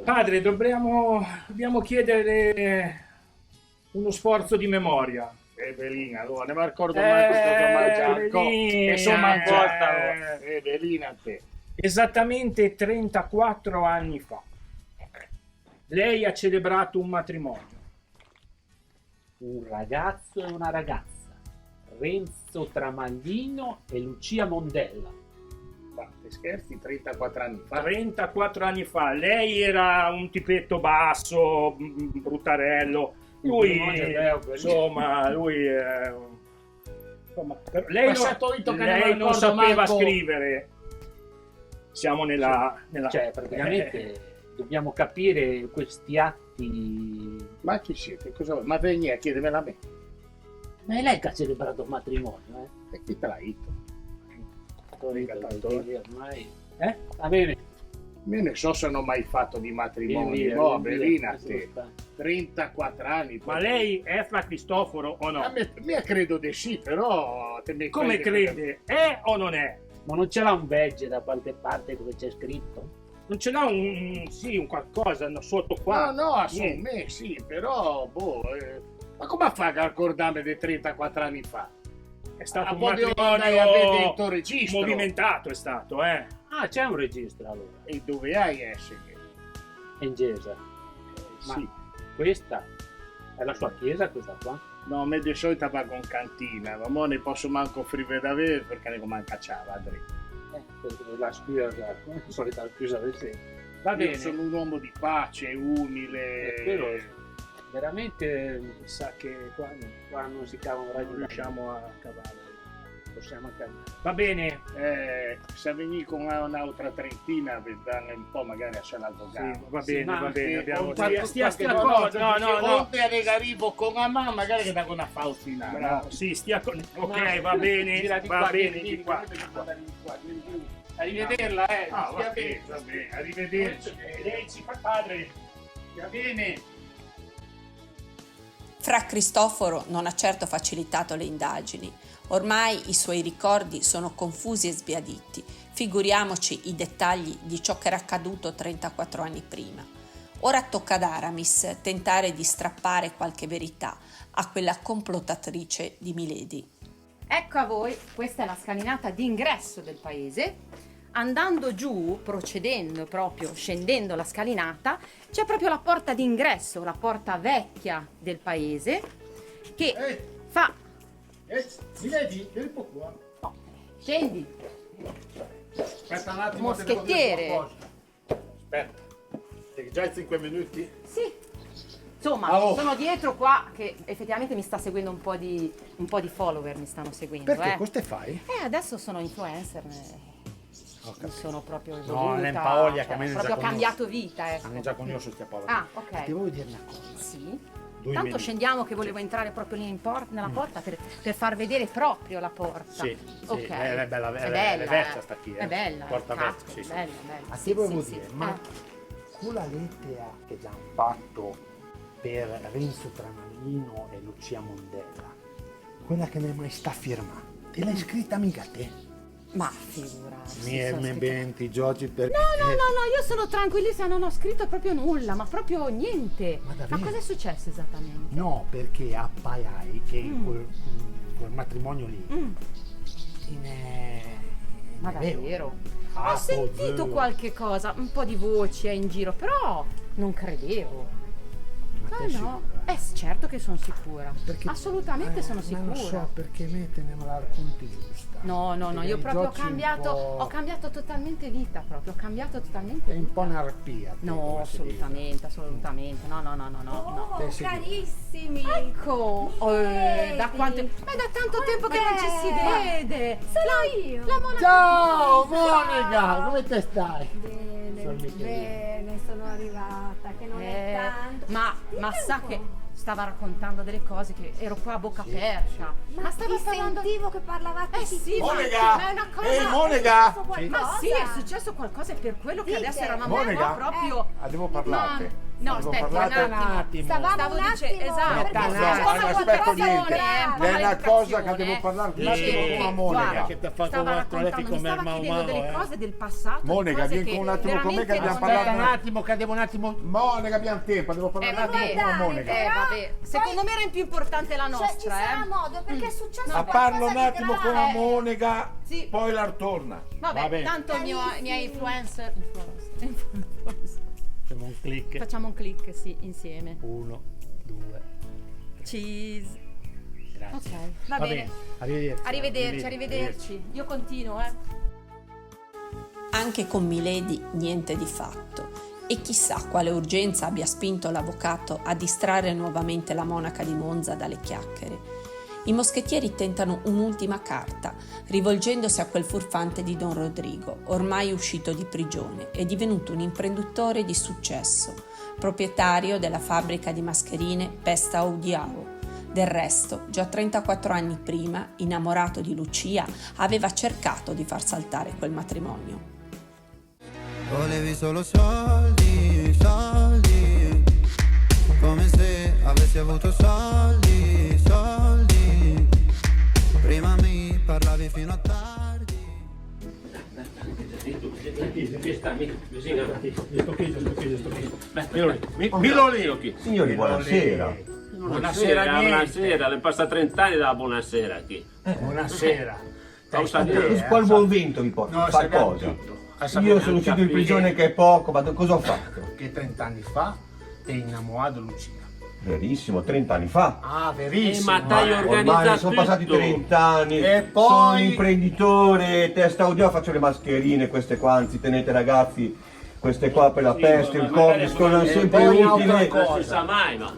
Padre, dobbiamo chiedere uno sforzo di memoria. Evelina, allora ne mi ricordo mai questo giorno. E insomma ancora Evelina a te. Esattamente 34 anni fa. Lei ha celebrato un matrimonio. Un ragazzo e una ragazza. Renzo Tramaglino e Lucia Mondella. Ma te scherzi, 34 anni fa? 34 anni fa. Lei era un tipetto basso, bruttarello. Lui, insomma, lei non sapeva scrivere. Siamo nella... Cioè, praticamente dobbiamo capire questi atti. Ma chi siete? Cosa... Ma vieni a chiedermela a me. Ma è lei che ha celebrato il matrimonio, E chi te l'ha detto? Ormai. Va bene. Io ne so se non ho mai fatto di matrimonio. No, Belina, te. 34 anni. Ma lei è Fra Cristoforo o no? Io credo di sì, però... Come crede? È o non è? Ma non ce l'ha un badge da qualche parte dove c'è scritto? Non ce l'ha un qualcosa sotto qua? No, su me sì, però, ma come fa a ricordarmi dei 34 anni fa? È stato un matrimonio registro. Movimentato è stato, Ah, c'è un registro allora. E dove hai essere? È in chiesa. Sì. Questa è la sua chiesa, questa qua? No, me di solito vado in cantina, ma mo ne posso manco offrire da bere perché ne manca ciava, la scusa, la solita scusa del sempre. Va bene. Io sono un uomo di pace, umile. Però veramente mi sa che qua non si cava un raggio. Non riusciamo a cavare. Possiamo cambiare. Va bene. Se venì con un'altra trentina per darne un po' magari a l'avvocato. Sì, va bene, va bene. Abbiamo stia cosa. No. Oltre a arrivo con la mamma, magari che da una faustina. No? Sì, stia con... Ok, va bene. Va bene, di qua. Arrivederla, va bene. Arrivederci. Lei ci fa padre. Va bene. Fra Cristoforo non ha certo facilitato le indagini. Ormai i suoi ricordi sono confusi e sbiaditi, figuriamoci i dettagli di ciò che era accaduto 34 anni prima. Ora tocca ad Aramis tentare di strappare qualche verità a quella complottatrice di Milady. Ecco a voi, questa è la scalinata d'ingresso del paese. Andando giù, procedendo proprio, scendendo la scalinata, c'è proprio la porta d'ingresso, la porta vecchia del paese, che fa... Milady, vieni un po' qua. No, scendi. Aspetta un attimo. Moschettiere. Aspetta. Sei già in 5 minuti? Sì. Insomma, sono dietro qua che effettivamente mi sta seguendo un po' di follower, mi stanno seguendo. Perché? Cosa fai? Adesso sono influencer. Mi sono proprio evoluta. No, l'Empaolia che a me ho proprio cambiato vita, ecco. A me già conosco questa Paola. Ah, ok. Ti voglio dire una cosa. Sì. Tanto scendiamo che volevo entrare proprio lì nella porta per far vedere proprio la porta. Sì, ok. è bella, è bella, vecchia sta qui. È bella. Porta cazzo, vecchia, sì. bella, bella. A Sì, che volevo sì, dire, sì. ma con la lettera che già hanno fatto per Renzo Tramanino e Lucia Mondella, quella che non è mai sta firmata, te l'hai scritta mica te? Ma figurarsi. Mi è benti Giorgi perché... No, io sono tranquillissima, non ho scritto proprio nulla, ma proprio niente. Ma cosa è successo esattamente? No, perché a Paiai, che quel matrimonio lì, Ma davvero? Ah, Ho sentito qualche cosa, un po' di voci in giro, però non credevo. No, certo che sono sicura. Assolutamente sono sicura. Non so perché me te ne me la racconti giusta. No, io proprio ho cambiato totalmente vita proprio, ho cambiato totalmente È un po' un'arpia. No, assolutamente. No. Carissimi! Ecco! Da quanto... Ma è da tanto tempo che non ci si vede! Sono io! La Monica! Ciao Monica, come te stai? Bene, sono arrivata, che non è tanto. Ma sa che stava raccontando delle cose che ero qua a bocca aperta. Ma stava parlando... sentivo che parlavate sì, Monica! ma è una cosa... Ehi, Monica! Ma sì, è successo qualcosa, è per quello che adesso eravamo Monica? qua proprio... Devo parlarti. No, aspetta un attimo. Stavamo un attimo, aspetta niente. È una cosa che devo parlarti un attimo con la Monica. Che ti ha fatto Stava quattro letti raccontando, mi come il stava Mau chiedendo Mau, delle cose del passato. Monica, vieni con un attimo con me che abbiamo parlato. Un attimo, che devo un attimo... Monica, abbiamo tempo, devo parlare un attimo con Monica. Vabbè. Secondo me era in più importante la nostra, Ci sarà modo, perché è successo Ma qualcosa parlo un di attimo con la grave. Monica, poi la ritorna. Vabbè, tanto i miei influencer. Facciamo un click. Facciamo un click, sì, insieme. 1, 2, 3. Cheese. Grazie. Ok, va bene. Arrivederci. Io continuo, Anche con Milady niente di fatto. E chissà quale urgenza abbia spinto l'avvocato a distrarre nuovamente la monaca di Monza dalle chiacchiere. I moschettieri tentano un'ultima carta, rivolgendosi a quel furfante di Don Rodrigo, ormai uscito di prigione e divenuto un imprenditore di successo, proprietario della fabbrica di mascherine Pesta Audiavo. Del resto, già 34 anni prima, innamorato di Lucia, aveva cercato di far saltare quel matrimonio. Volevi solo soldi, come se avessi avuto soldi. Prima mi parlavi fino a tardi. Signori, buonasera. Buonasera, le passa 30 anni dalla buonasera qui. Buonasera. Qual buon vento vi porta? Far cosa? Io sono uscito in prigione che è poco, ma cosa ho fatto? Che 30 anni fa ti hai innamorato Lucia. Verissimo, 30 anni fa. Ah, verissimo. Ma t'hai organizzato Ormai sono passati 30 anni, E poi... sono imprenditore, testa audio, faccio le mascherine, queste qua, anzi tenete ragazzi, queste qua per la peste, il Covid, sono sempre poi utili. Non si sa mai, ma...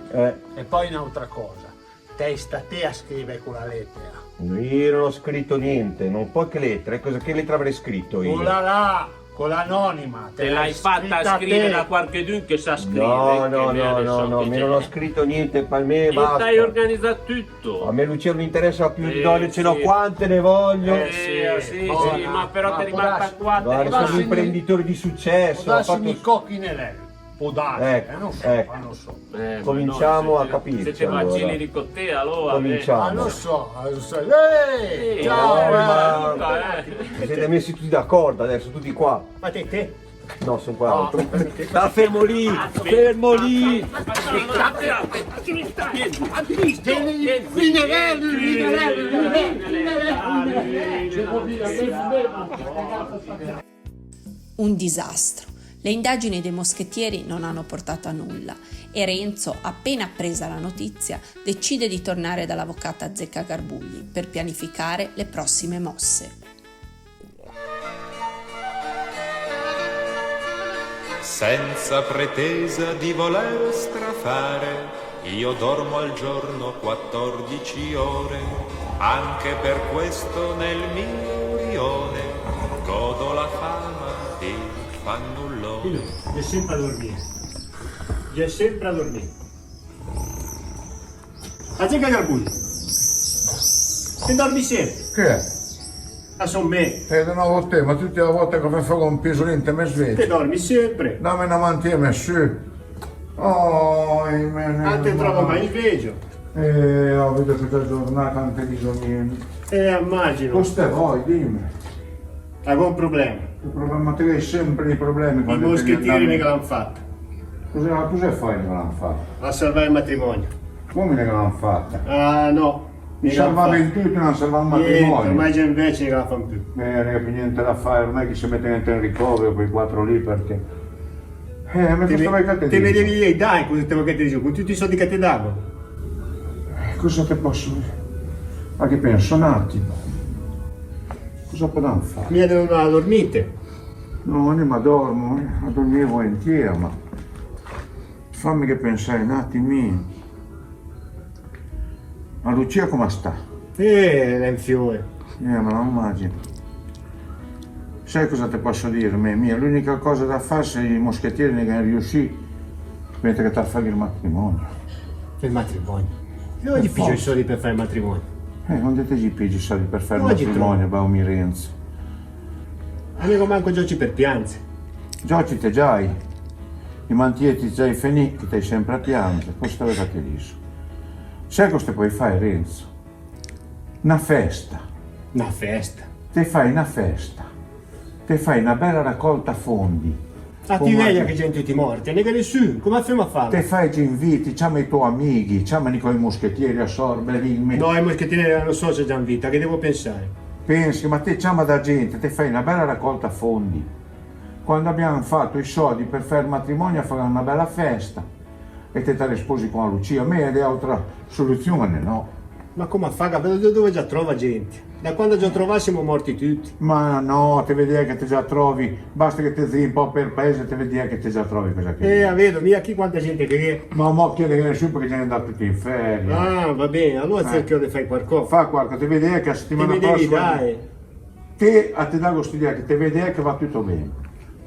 E poi un'altra cosa, te sta te a scrivere quella lettera. Io non ho scritto niente, non puoi che lettera, che lettera avrei scritto io? Quella là, con l'anonima. Te l'hai fatta scrivere a qualcuno che sa scrivere. No, me non ho scritto niente, per me Io basta. t'hai organizzato tutto. A me Lucia non interessa più di donne, ce n'ho quante ne voglio. Sì, ma però ti è rimasta qua. Guarda, sono un imprenditore di successo. Ho fatto... i cocchi nell'elmo. Può darsi, non so. Cominciamo a capire. Se ti vaccini di con te, allora. Cominciamo. Lo so. Ciao, vi siete messi tutti d'accordo adesso, tutti qua. Ma te? No, sono qua. Sta fermo lì, fermo lì. Un disastro. Le indagini dei moschettieri non hanno portato a nulla e Renzo, appena appresa la notizia, decide di tornare dall'avvocata Zecca Garbugli per pianificare le prossime mosse. Senza pretesa di voler strafare, io dormo al giorno 14 ore, anche per questo nel mio rione godo la fama di fannullone. È sempre a dormire. È sempre a dormire. Azzeca Garbuglio. Che dormi sempre? Che è? A son me. Di nuovo te, ma tutte le volte che mi fai un pisolino mi svegli. Che dormi sempre. Dammi una mantiera su. Oh, Non ti trovo mai sveglio. Ho vedo questa giornata anche bisogno. Immagino. Cosa vuoi, dimmi. Avevo un problema. Il problema te hai sempre i problemi. I quando moschettieri devi mi andare. l'hanno fatta. Cosa fai che l'hanno fatta? A salvare il matrimonio. Come che l'hanno fatta? Ah no. Salvava il tutto, non salvava il Niente, matrimonio. ormai già invece non la fanno più. Non è più niente da fare, non è che si mette niente in ricovero quei 4 lì perché. Ma cosa vuoi che te Te dico? vedevi lì, dai, cosa te vuoi che ti dico? Con tutti i soldi che ti davano. Cosa te posso dire? Ma che penso un attimo? Cosa potevamo fare? Mi avevano dormite. No, ma dormo, a dormire volentieri, ma fammi che pensare un attimino. Ma Lucia come sta? È in fiore. Ma non immagino. Sai cosa ti posso dire, mia? L'unica cosa da fare se i moschettieri ne riuscì, mentre che ti fai il matrimonio. Il matrimonio? Dove gli piglio i soldi per fare il matrimonio? Non te gli pigi i soldi per fare il Dove gli matrimonio, Baumi Renzo? Amico manco giochi per pianze. Giochi te già hai. I mantietti già hai finiti, ti hai sempre a piangere. Questo è che dico. Sai cosa puoi fare, Renzo? Una festa. Una festa? Te fai una festa. Te fai una bella raccolta fondi. Ah, ti vedi che gente ti morti, ne che nessuno, come fai a fare? Te fai gli inviti, chiama i tuoi amici, chiamani con i moschettieri a Sorberimmi. No, i moschettieri non so se già in vita, che devo pensare? Pensi, ma te chiama da gente, te fai una bella raccolta fondi. Quando abbiamo fatto i soldi per fare il matrimonio, faremo una bella festa. E te la sposi con la Lucia. A me è altra soluzione, no? Ma come fa? Dove già trova gente? Da quando già trovassimo morti tutti. Ma no, te vedi che te già trovi, basta che te zii un po' per il paese, te vedi che te già trovi cosa che vedo, mia chi quanta gente che è. Ma mo chiede che nessuno perché ce ne andati tutti in ferie. Ah, va bene, allora cerco di fare qualcosa. Fa qualcosa, te vedi che la settimana prossima. Dai. Te a te dà questa idea che te vedi che va tutto bene.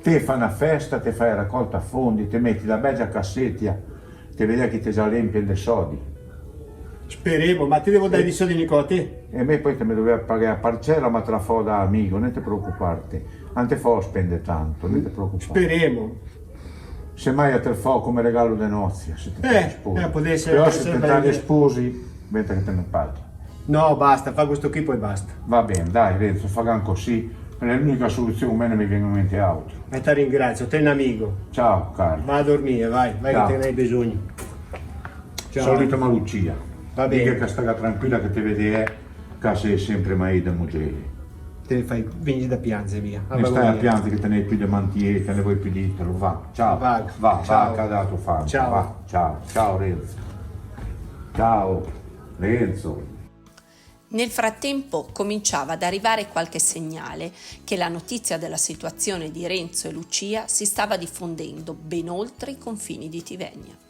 Te fai una festa, te fai raccolta fondi, te metti la bella cassettia, te vedi che te già riempie dei soldi. Speriamo, ma ti devo dare i soldi Nicote? E me poi te mi doveva pagare a parcella, ma te la fo da amico, non ti preoccuparti. Non ti fo spendere tanto, non ti preoccupare. Speriamo. Semmai a te fo come regalo di nozze, se ti sposi. può essere. Però se te ne sposi, mentre che te ne paghi. No, basta, fa questo qui poi basta. Va bene, dai Renzo, fagano così. È l'unica soluzione, a me non mi viene in mente altro. E ti ringrazio, te un amico. Ciao, caro. Va a dormire, vai Ciao. che te ne hai bisogno. Ciao. Salute ma Lucia. Va Dica bene. che sta tranquilla che te vede che sei sempre mai da Mugelli. Te ne fai, vieni da piangere via. Ne stai a piangere che te ne hai più di mantiere, te ne vuoi più dietro, va. Ciao. Va, Ciao. che ha dato fame. Ciao. Va. Ciao. Ciao Renzo. Ciao Renzo. Nel frattempo cominciava ad arrivare qualche segnale che la notizia della situazione di Renzo e Lucia si stava diffondendo ben oltre i confini di Tivegna.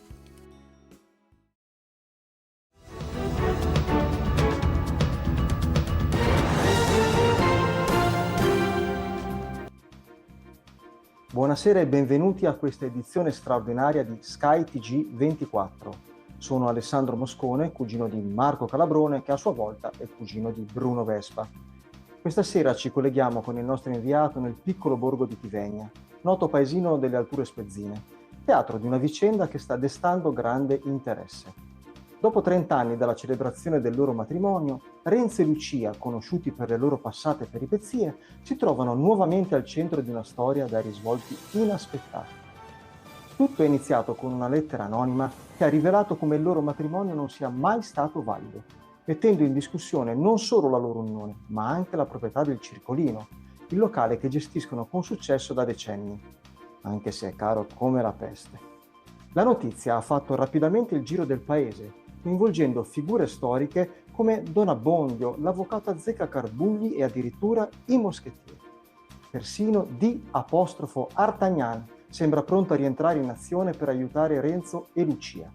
Buonasera e benvenuti a questa edizione straordinaria di Sky TG24. Sono Alessandro Moscone, cugino di Marco Calabrone, che a sua volta è cugino di Bruno Vespa. Questa sera ci colleghiamo con il nostro inviato nel piccolo borgo di Tivegna, noto paesino delle Alture Spezzine, teatro di una vicenda che sta destando grande interesse. Dopo 30 anni dalla celebrazione del loro matrimonio, Renzo e Lucia, conosciuti per le loro passate peripezie, si trovano nuovamente al centro di una storia dai risvolti inaspettati. Tutto è iniziato con una lettera anonima che ha rivelato come il loro matrimonio non sia mai stato valido, mettendo in discussione non solo la loro unione, ma anche la proprietà del Circolino, il locale che gestiscono con successo da decenni, anche se è caro come la peste. La notizia ha fatto rapidamente il giro del paese, coinvolgendo figure storiche come Don Abbondio, l'avvocato Azzeca Carbugli e addirittura i moschettieri. Persino D''Artagnan sembra pronto a rientrare in azione per aiutare Renzo e Lucia.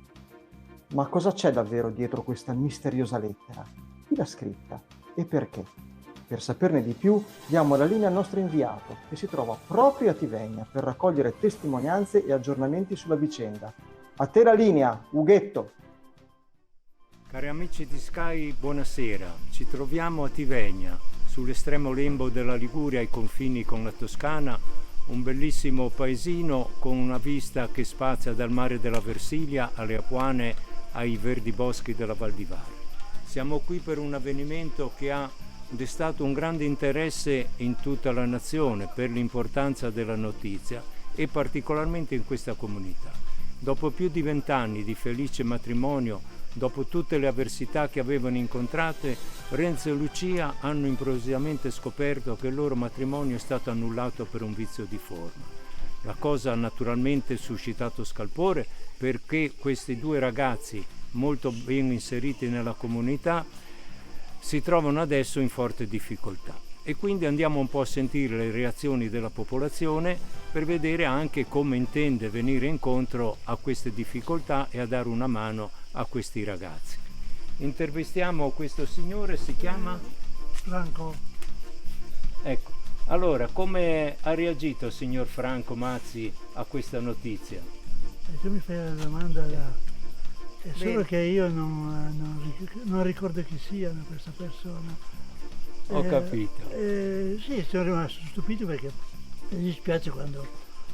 Ma cosa c'è davvero dietro questa misteriosa lettera? Chi l'ha scritta e perché? Per saperne di più diamo la linea al nostro inviato, che si trova proprio a Tivegna per raccogliere testimonianze e aggiornamenti sulla vicenda. A te la linea, Ughetto! Cari amici di Sky, buonasera. Ci troviamo a Tivegna, sull'estremo lembo della Liguria, ai confini con la Toscana, un bellissimo paesino con una vista che spazia dal mare della Versilia alle Apuane ai verdi boschi della Val di Vare. Siamo qui per un avvenimento che ha destato un grande interesse in tutta la nazione per l'importanza della notizia e particolarmente in questa comunità. Dopo più di 20 anni di felice matrimonio, dopo tutte le avversità che avevano incontrate, Renzo e Lucia hanno improvvisamente scoperto che il loro matrimonio è stato annullato per un vizio di forma. La cosa ha naturalmente suscitato scalpore perché questi due ragazzi, molto ben inseriti nella comunità, si trovano adesso in forte difficoltà. E quindi andiamo un po' a sentire le reazioni della popolazione per vedere anche come intende venire incontro a queste difficoltà e a dare una mano a questi ragazzi. Intervistiamo questo signore, si chiama? Franco. Ecco, allora come ha reagito il signor Franco Mazzi a questa notizia? E tu mi fai la domanda è solo Bene. che io non ricordo chi sia questa persona. Ho capito. Sì, sono rimasto stupito perché mi dispiace quando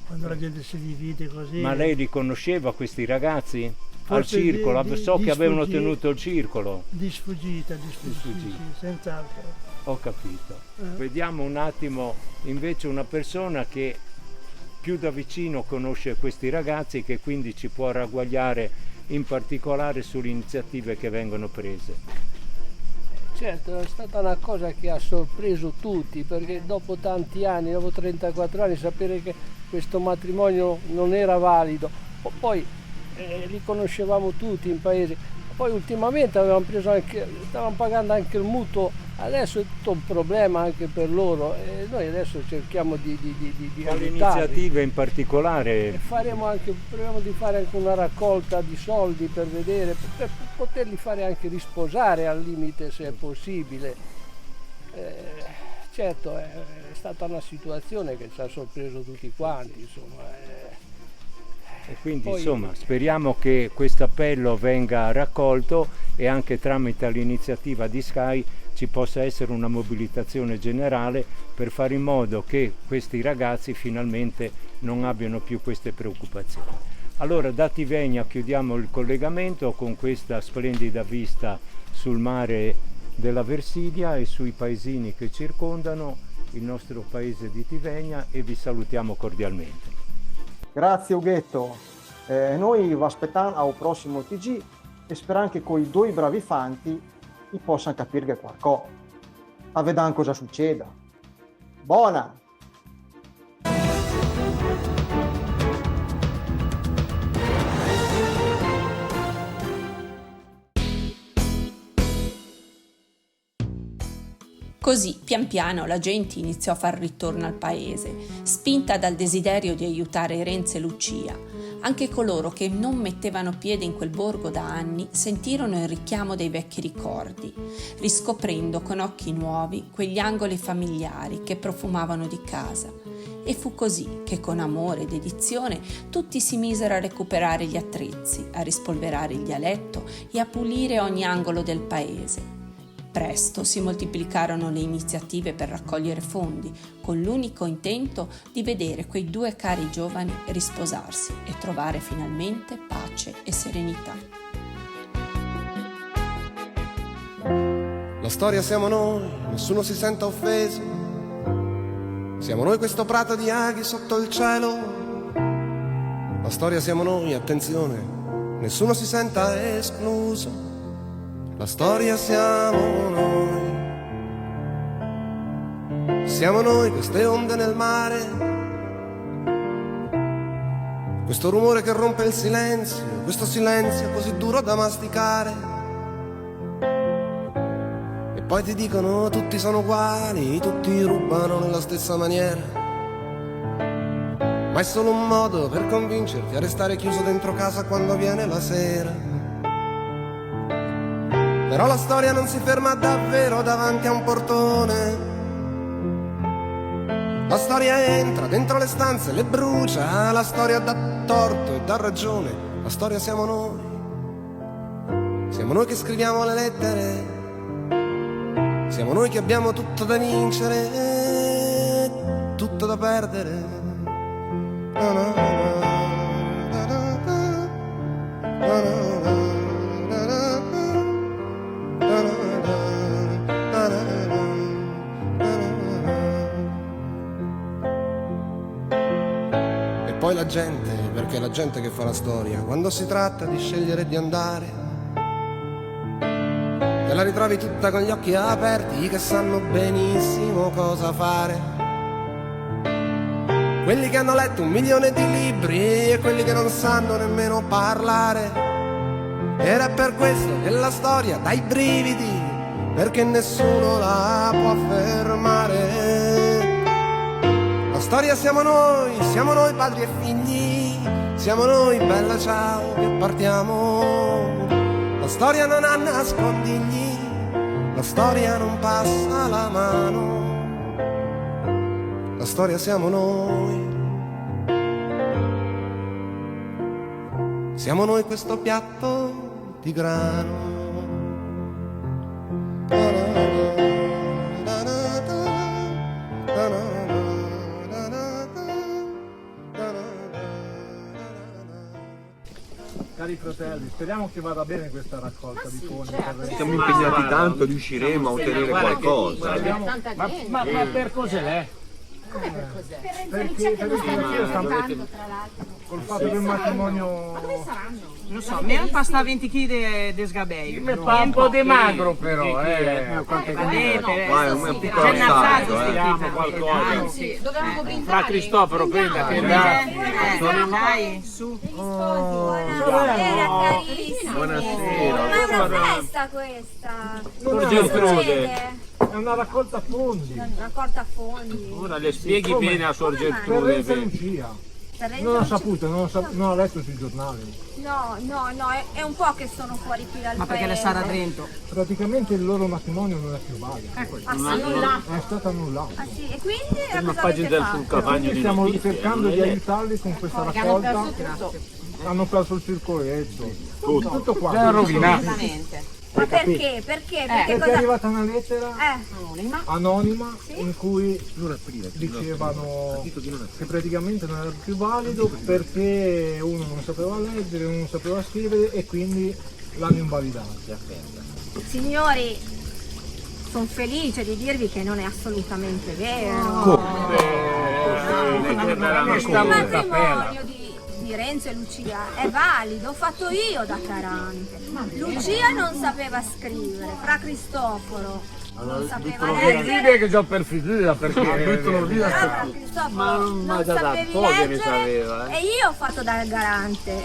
la gente si divide così. Ma lei riconosceva questi ragazzi? Al Forse circolo? So che avevano sfuggita. tenuto il circolo. Di sfuggita. Sì, senz'altro. Ho capito. Vediamo un attimo invece una persona che più da vicino conosce questi ragazzi, che quindi ci può ragguagliare in particolare sulle iniziative che vengono prese. Certo, è stata una cosa che ha sorpreso tutti, perché dopo tanti anni, dopo 34 anni, sapere che questo matrimonio non era valido, poi li conoscevamo tutti in paese, poi ultimamente stavamo pagando anche il mutuo, adesso è tutto un problema anche per loro e noi adesso cerchiamo di Quali aiutarli. iniziative in particolare? E proviamo di fare anche una raccolta di soldi per vedere, per poterli fare anche risposare al limite se è possibile. Certo, è stata una situazione che ci ha sorpreso tutti quanti, insomma. E quindi Poi- insomma speriamo che questo appello venga raccolto e anche tramite l'iniziativa di Sky ci possa essere una mobilitazione generale per fare in modo che questi ragazzi finalmente non abbiano più queste preoccupazioni. Allora da Tivegna chiudiamo il collegamento con questa splendida vista sul mare della Versilia e sui paesini che circondano il nostro paese di Tivegna e vi salutiamo cordialmente. Grazie Ughetto. Noi vi aspettiamo al prossimo TG e speriamo che con i due bravi fanti vi possano capire qualcosa. A vedere cosa succeda. Buona! Così, pian piano, la gente iniziò a far ritorno al paese, spinta dal desiderio di aiutare Renzo e Lucia. Anche coloro che non mettevano piede in quel borgo da anni sentirono il richiamo dei vecchi ricordi, riscoprendo con occhi nuovi quegli angoli familiari che profumavano di casa. E fu così che con amore e dedizione tutti si misero a recuperare gli attrezzi, a rispolverare il dialetto e a pulire ogni angolo del paese. Presto si moltiplicarono le iniziative per raccogliere fondi, con l'unico intento di vedere quei due cari giovani risposarsi e trovare finalmente pace e serenità. La storia siamo noi, nessuno si senta offeso. Siamo noi questo prato di aghi sotto il cielo. La storia siamo noi, attenzione, nessuno si senta escluso. La storia siamo noi queste onde nel mare, questo rumore che rompe il silenzio, questo silenzio così duro da masticare. E poi ti dicono tutti sono uguali, tutti rubano nella stessa maniera, ma è solo un modo per convincerti a restare chiuso dentro casa quando viene la sera. Però la storia non si ferma davvero davanti a un portone. La storia entra dentro le stanze, le brucia. La storia dà torto e dà ragione. La storia siamo noi. Siamo noi che scriviamo le lettere, siamo noi che abbiamo tutto da vincere, tutto da perdere. Na, na, na, na, na, na, na, na, na, na. E poi la gente, perché è la gente che fa la storia, quando si tratta di scegliere di andare, te la ritrovi tutta con gli occhi aperti, che sanno benissimo cosa fare. Quelli che hanno letto 1 milione di libri e quelli che non sanno nemmeno parlare. Ed è per questo che la storia dà i brividi, perché nessuno la può fermare. La storia siamo noi padri e figli, siamo noi, bella ciao, che partiamo. La storia non ha nascondigli, la storia non passa la mano. La storia siamo noi questo piatto di grano. Cari fratelli, speriamo che vada bene questa raccolta di fondi. Siamo impegnati tanto, riusciremo a ottenere qualcosa. Ma per cos'è? Come per cos'è? Perché io sto col fatto del matrimonio. Ma dove saranno? Non so, me pasta 20 kg di sgabelli. Mi fa un po' di magro però, Vai, un piccolo c'è assaggio, qualcosa. Sì, dovevamo brindare. Fra Cristoforo, prenda che dai, su. Buonasera, carissimi. Buonasera. Ma è una festa questa. Sorge Gertrude. È una raccolta fondi. Raccolta fondi. Ora le spieghi bene a Sor Gertrude. Per Lucia. Non l'ho saputo, non l'ho letto sui giornali. No, è un po' che sono fuori qui dal Ma perché le paese. sarà dentro? Praticamente il loro matrimonio non è più valido. Ah, sì? Annullato. È stato annullato. Ah sì, e quindi Una cosa avete fatto? Quindi stiamo cercando di aiutarli con questa raccolta. Hanno perso il circoletto. Tutto qua. È rovinato. Ma perché? Perché Perché cosa... è arrivata una lettera anonima Sì? in cui dicevano che praticamente non era più valido perché uno non sapeva leggere, uno non sapeva scrivere e quindi l'hanno invalidato. Signori, sono felice di dirvi che non è assolutamente vero. Il matrimonio di Renzo e Lucia è valido, ho fatto io da Carante. Lucia non sapeva scrivere, Fra Cristoforo non sapeva leggere. che già per finire perché Fra Cristoforo non sapevi leggere e io ho fatto da garante.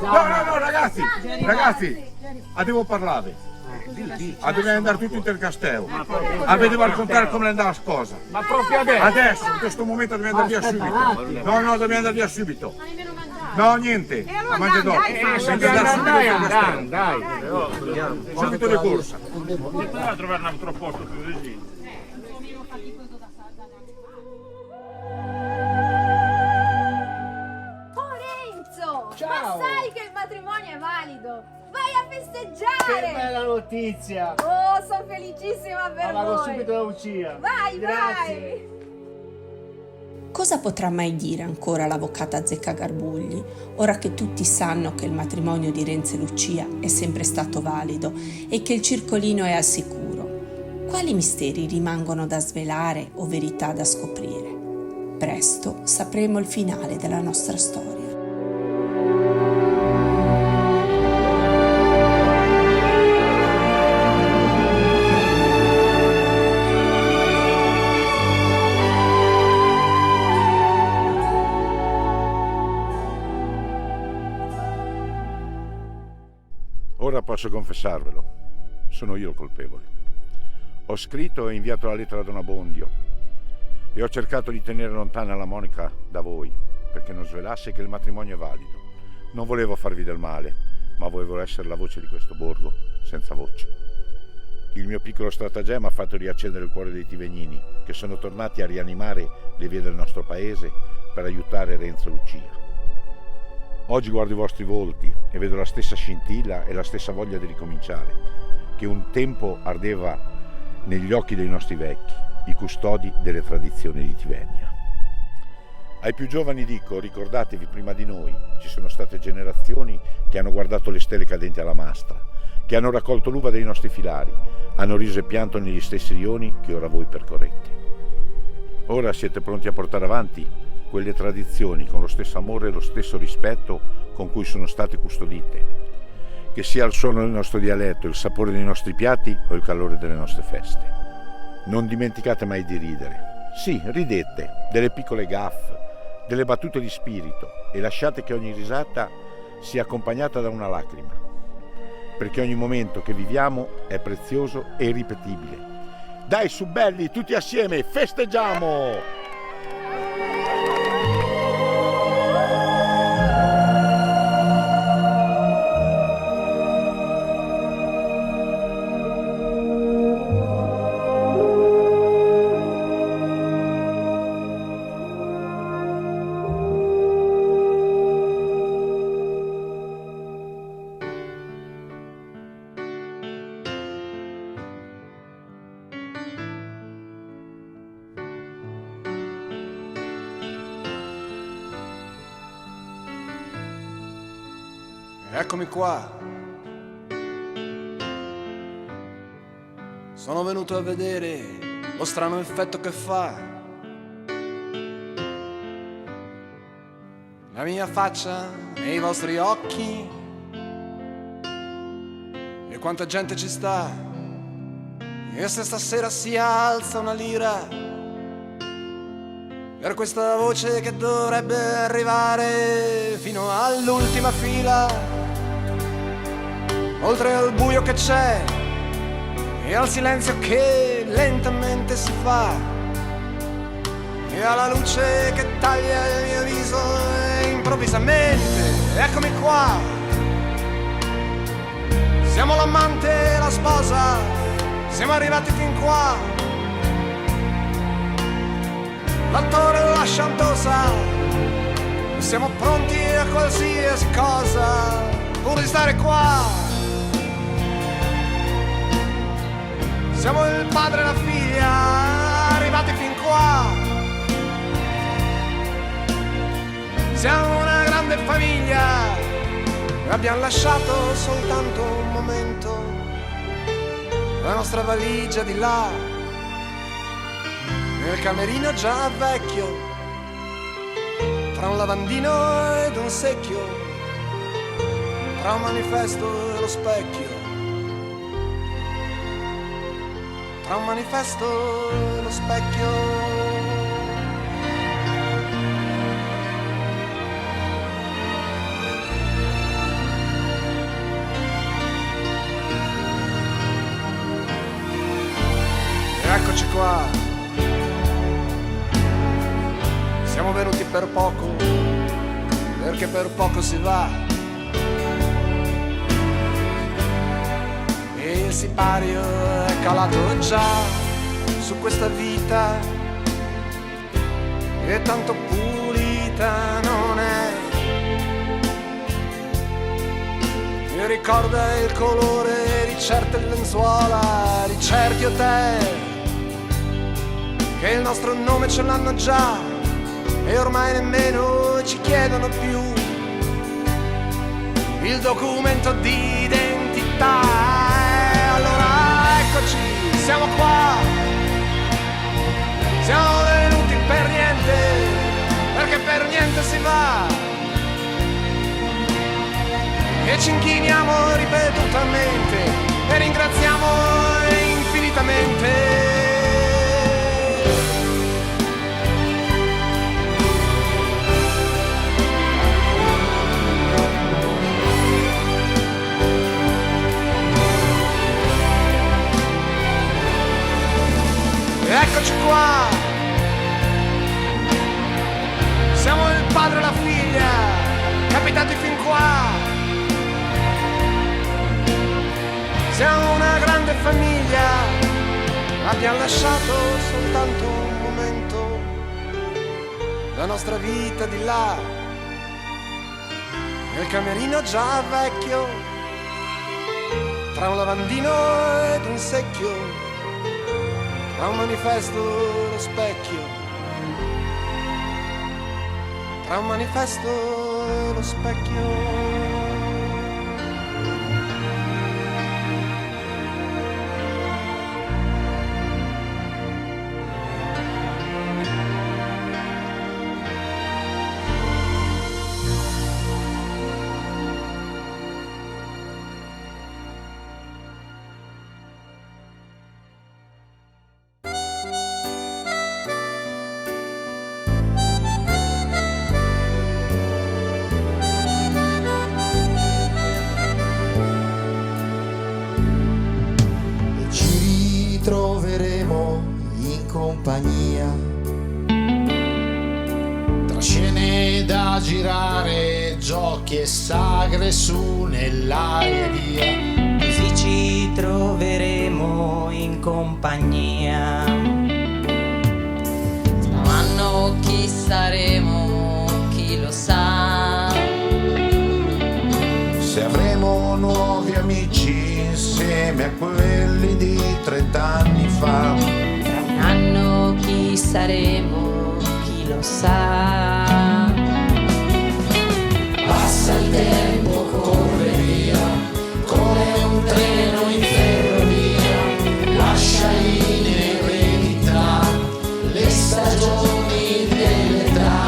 No, ragazzi, devo parlare. Dovete andare tutti in castello. Avete a raccontare come è andata la cosa. Ma proprio adesso? Adesso, in questo momento dobbiamo andare via subito. No, dobbiamo andare via subito. No, niente. A mangiare dopo. Dai. Subito di corsa. Poteva trovare un altro posto più vicino. Oh Renzo! Ciao. Ma sai che il matrimonio è valido? Vai a festeggiare! Che bella notizia! Oh, sono felicissima per Vado voi! subito da Lucia. Vai, Grazie. vai! Cosa potrà mai dire ancora l'avvocata Zeccagarbugli, ora che tutti sanno che il matrimonio di Renzo e Lucia è sempre stato valido e che il circolino è al sicuro? Quali misteri rimangono da svelare o verità da scoprire? Presto sapremo il finale della nostra storia. Ora posso confessarvelo, sono io il colpevole. Ho scritto e inviato la lettera a Don Abbondio e ho cercato di tenere lontana la Monica da voi perché non svelasse che il matrimonio è valido. Non volevo farvi del male, ma volevo essere la voce di questo borgo senza voce. il mio piccolo stratagemma ha fatto riaccendere il cuore dei tivegnini, che sono tornati a rianimare le vie del nostro paese per aiutare Renzo e Lucia. Oggi guardo i vostri volti e vedo la stessa scintilla e la stessa voglia di ricominciare, che un tempo ardeva negli occhi dei nostri vecchi, i custodi delle tradizioni di Tivegna. Ai più giovani dico, ricordatevi, prima di noi ci sono state generazioni che hanno guardato le stelle cadenti alla mastra, che hanno raccolto l'uva dei nostri filari, hanno riso e pianto negli stessi rioni che ora voi percorrete. Ora siete pronti a portare avanti quelle tradizioni con lo stesso amore e lo stesso rispetto con cui sono state custodite, che sia il suono del nostro dialetto, il sapore dei nostri piatti o il calore delle nostre feste. Non dimenticate mai di ridere. Sì, ridete, delle piccole gaffe, delle battute di spirito, e lasciate che ogni risata sia accompagnata da una lacrima, perché ogni momento che viviamo è prezioso e irripetibile. Dai su belli, tutti assieme, festeggiamo! Eccomi qua. Sono venuto a vedere lo strano effetto che fa la mia faccia nei vostri occhi, e quanta gente ci sta, e se stasera si alza una lira per questa voce che dovrebbe arrivare fino all'ultima fila, oltre al buio che c'è e al silenzio che lentamente si fa, e alla luce che taglia il mio viso e improvvisamente eccomi qua. Siamo l'amante e la sposa, siamo arrivati fin qua, l'attore e la chantosa, siamo pronti a qualsiasi cosa pur di stare qua. Siamo il padre e la figlia, arrivati fin qua. Siamo una grande famiglia, abbiamo lasciato soltanto un momento, la nostra valigia di là, nel camerino già vecchio, tra un lavandino ed un secchio, tra un manifesto e lo specchio, tra un manifesto e lo specchio. Eccoci qua, siamo venuti per poco, perché per poco si va, e il sipario è calato già su questa vita, e tanto pulita non è, e ricorda il colore di certe lenzuola, di certi hotel, che il nostro nome ce l'hanno già e ormai nemmeno ci chiedono più il documento di identità. E allora eccoci, siamo qua, siamo venuti per niente, perché per niente si va, e ci inchiniamo ripetutamente e ringraziamo infinitamente. Eccoci qua, siamo il padre e la figlia, capitati fin qua, siamo una grande famiglia, abbiamo lasciato soltanto un momento, la nostra vita di là, nel camerino già vecchio, tra un lavandino ed un secchio, tra un manifesto e lo specchio, tra un manifesto e lo specchio. Troveremo in compagnia, tra scene da girare, giochi e sagre su nell'aria via. Così ci troveremo in compagnia. Tra un anno chi saremo, chi lo sa. Se avremo nuovi amici insieme a quelli di 30 anni fa. Tra un anno chi saremo, chi lo sa. Passa il tempo, corre via, come un treno in ferrovia, lascia in eredità le stagioni dell'età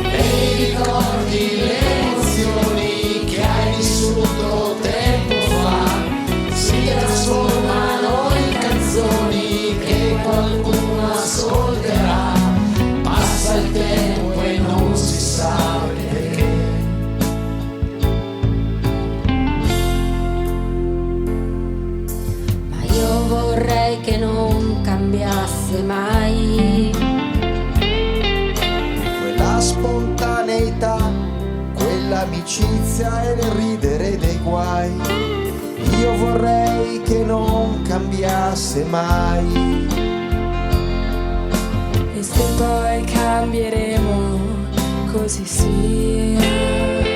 e i ricordi, le emozioni che hai vissuto tempo fa, si trasformano in canzoni che qualcuno ascolterà. Passa il tempo e non si sa perché. Ma io vorrei che non cambiasse mai Quella spontaneità, quell'amicizia e il ridere dei guai. Io vorrei che non cambiasse mai. e se poi cambieremo così sia.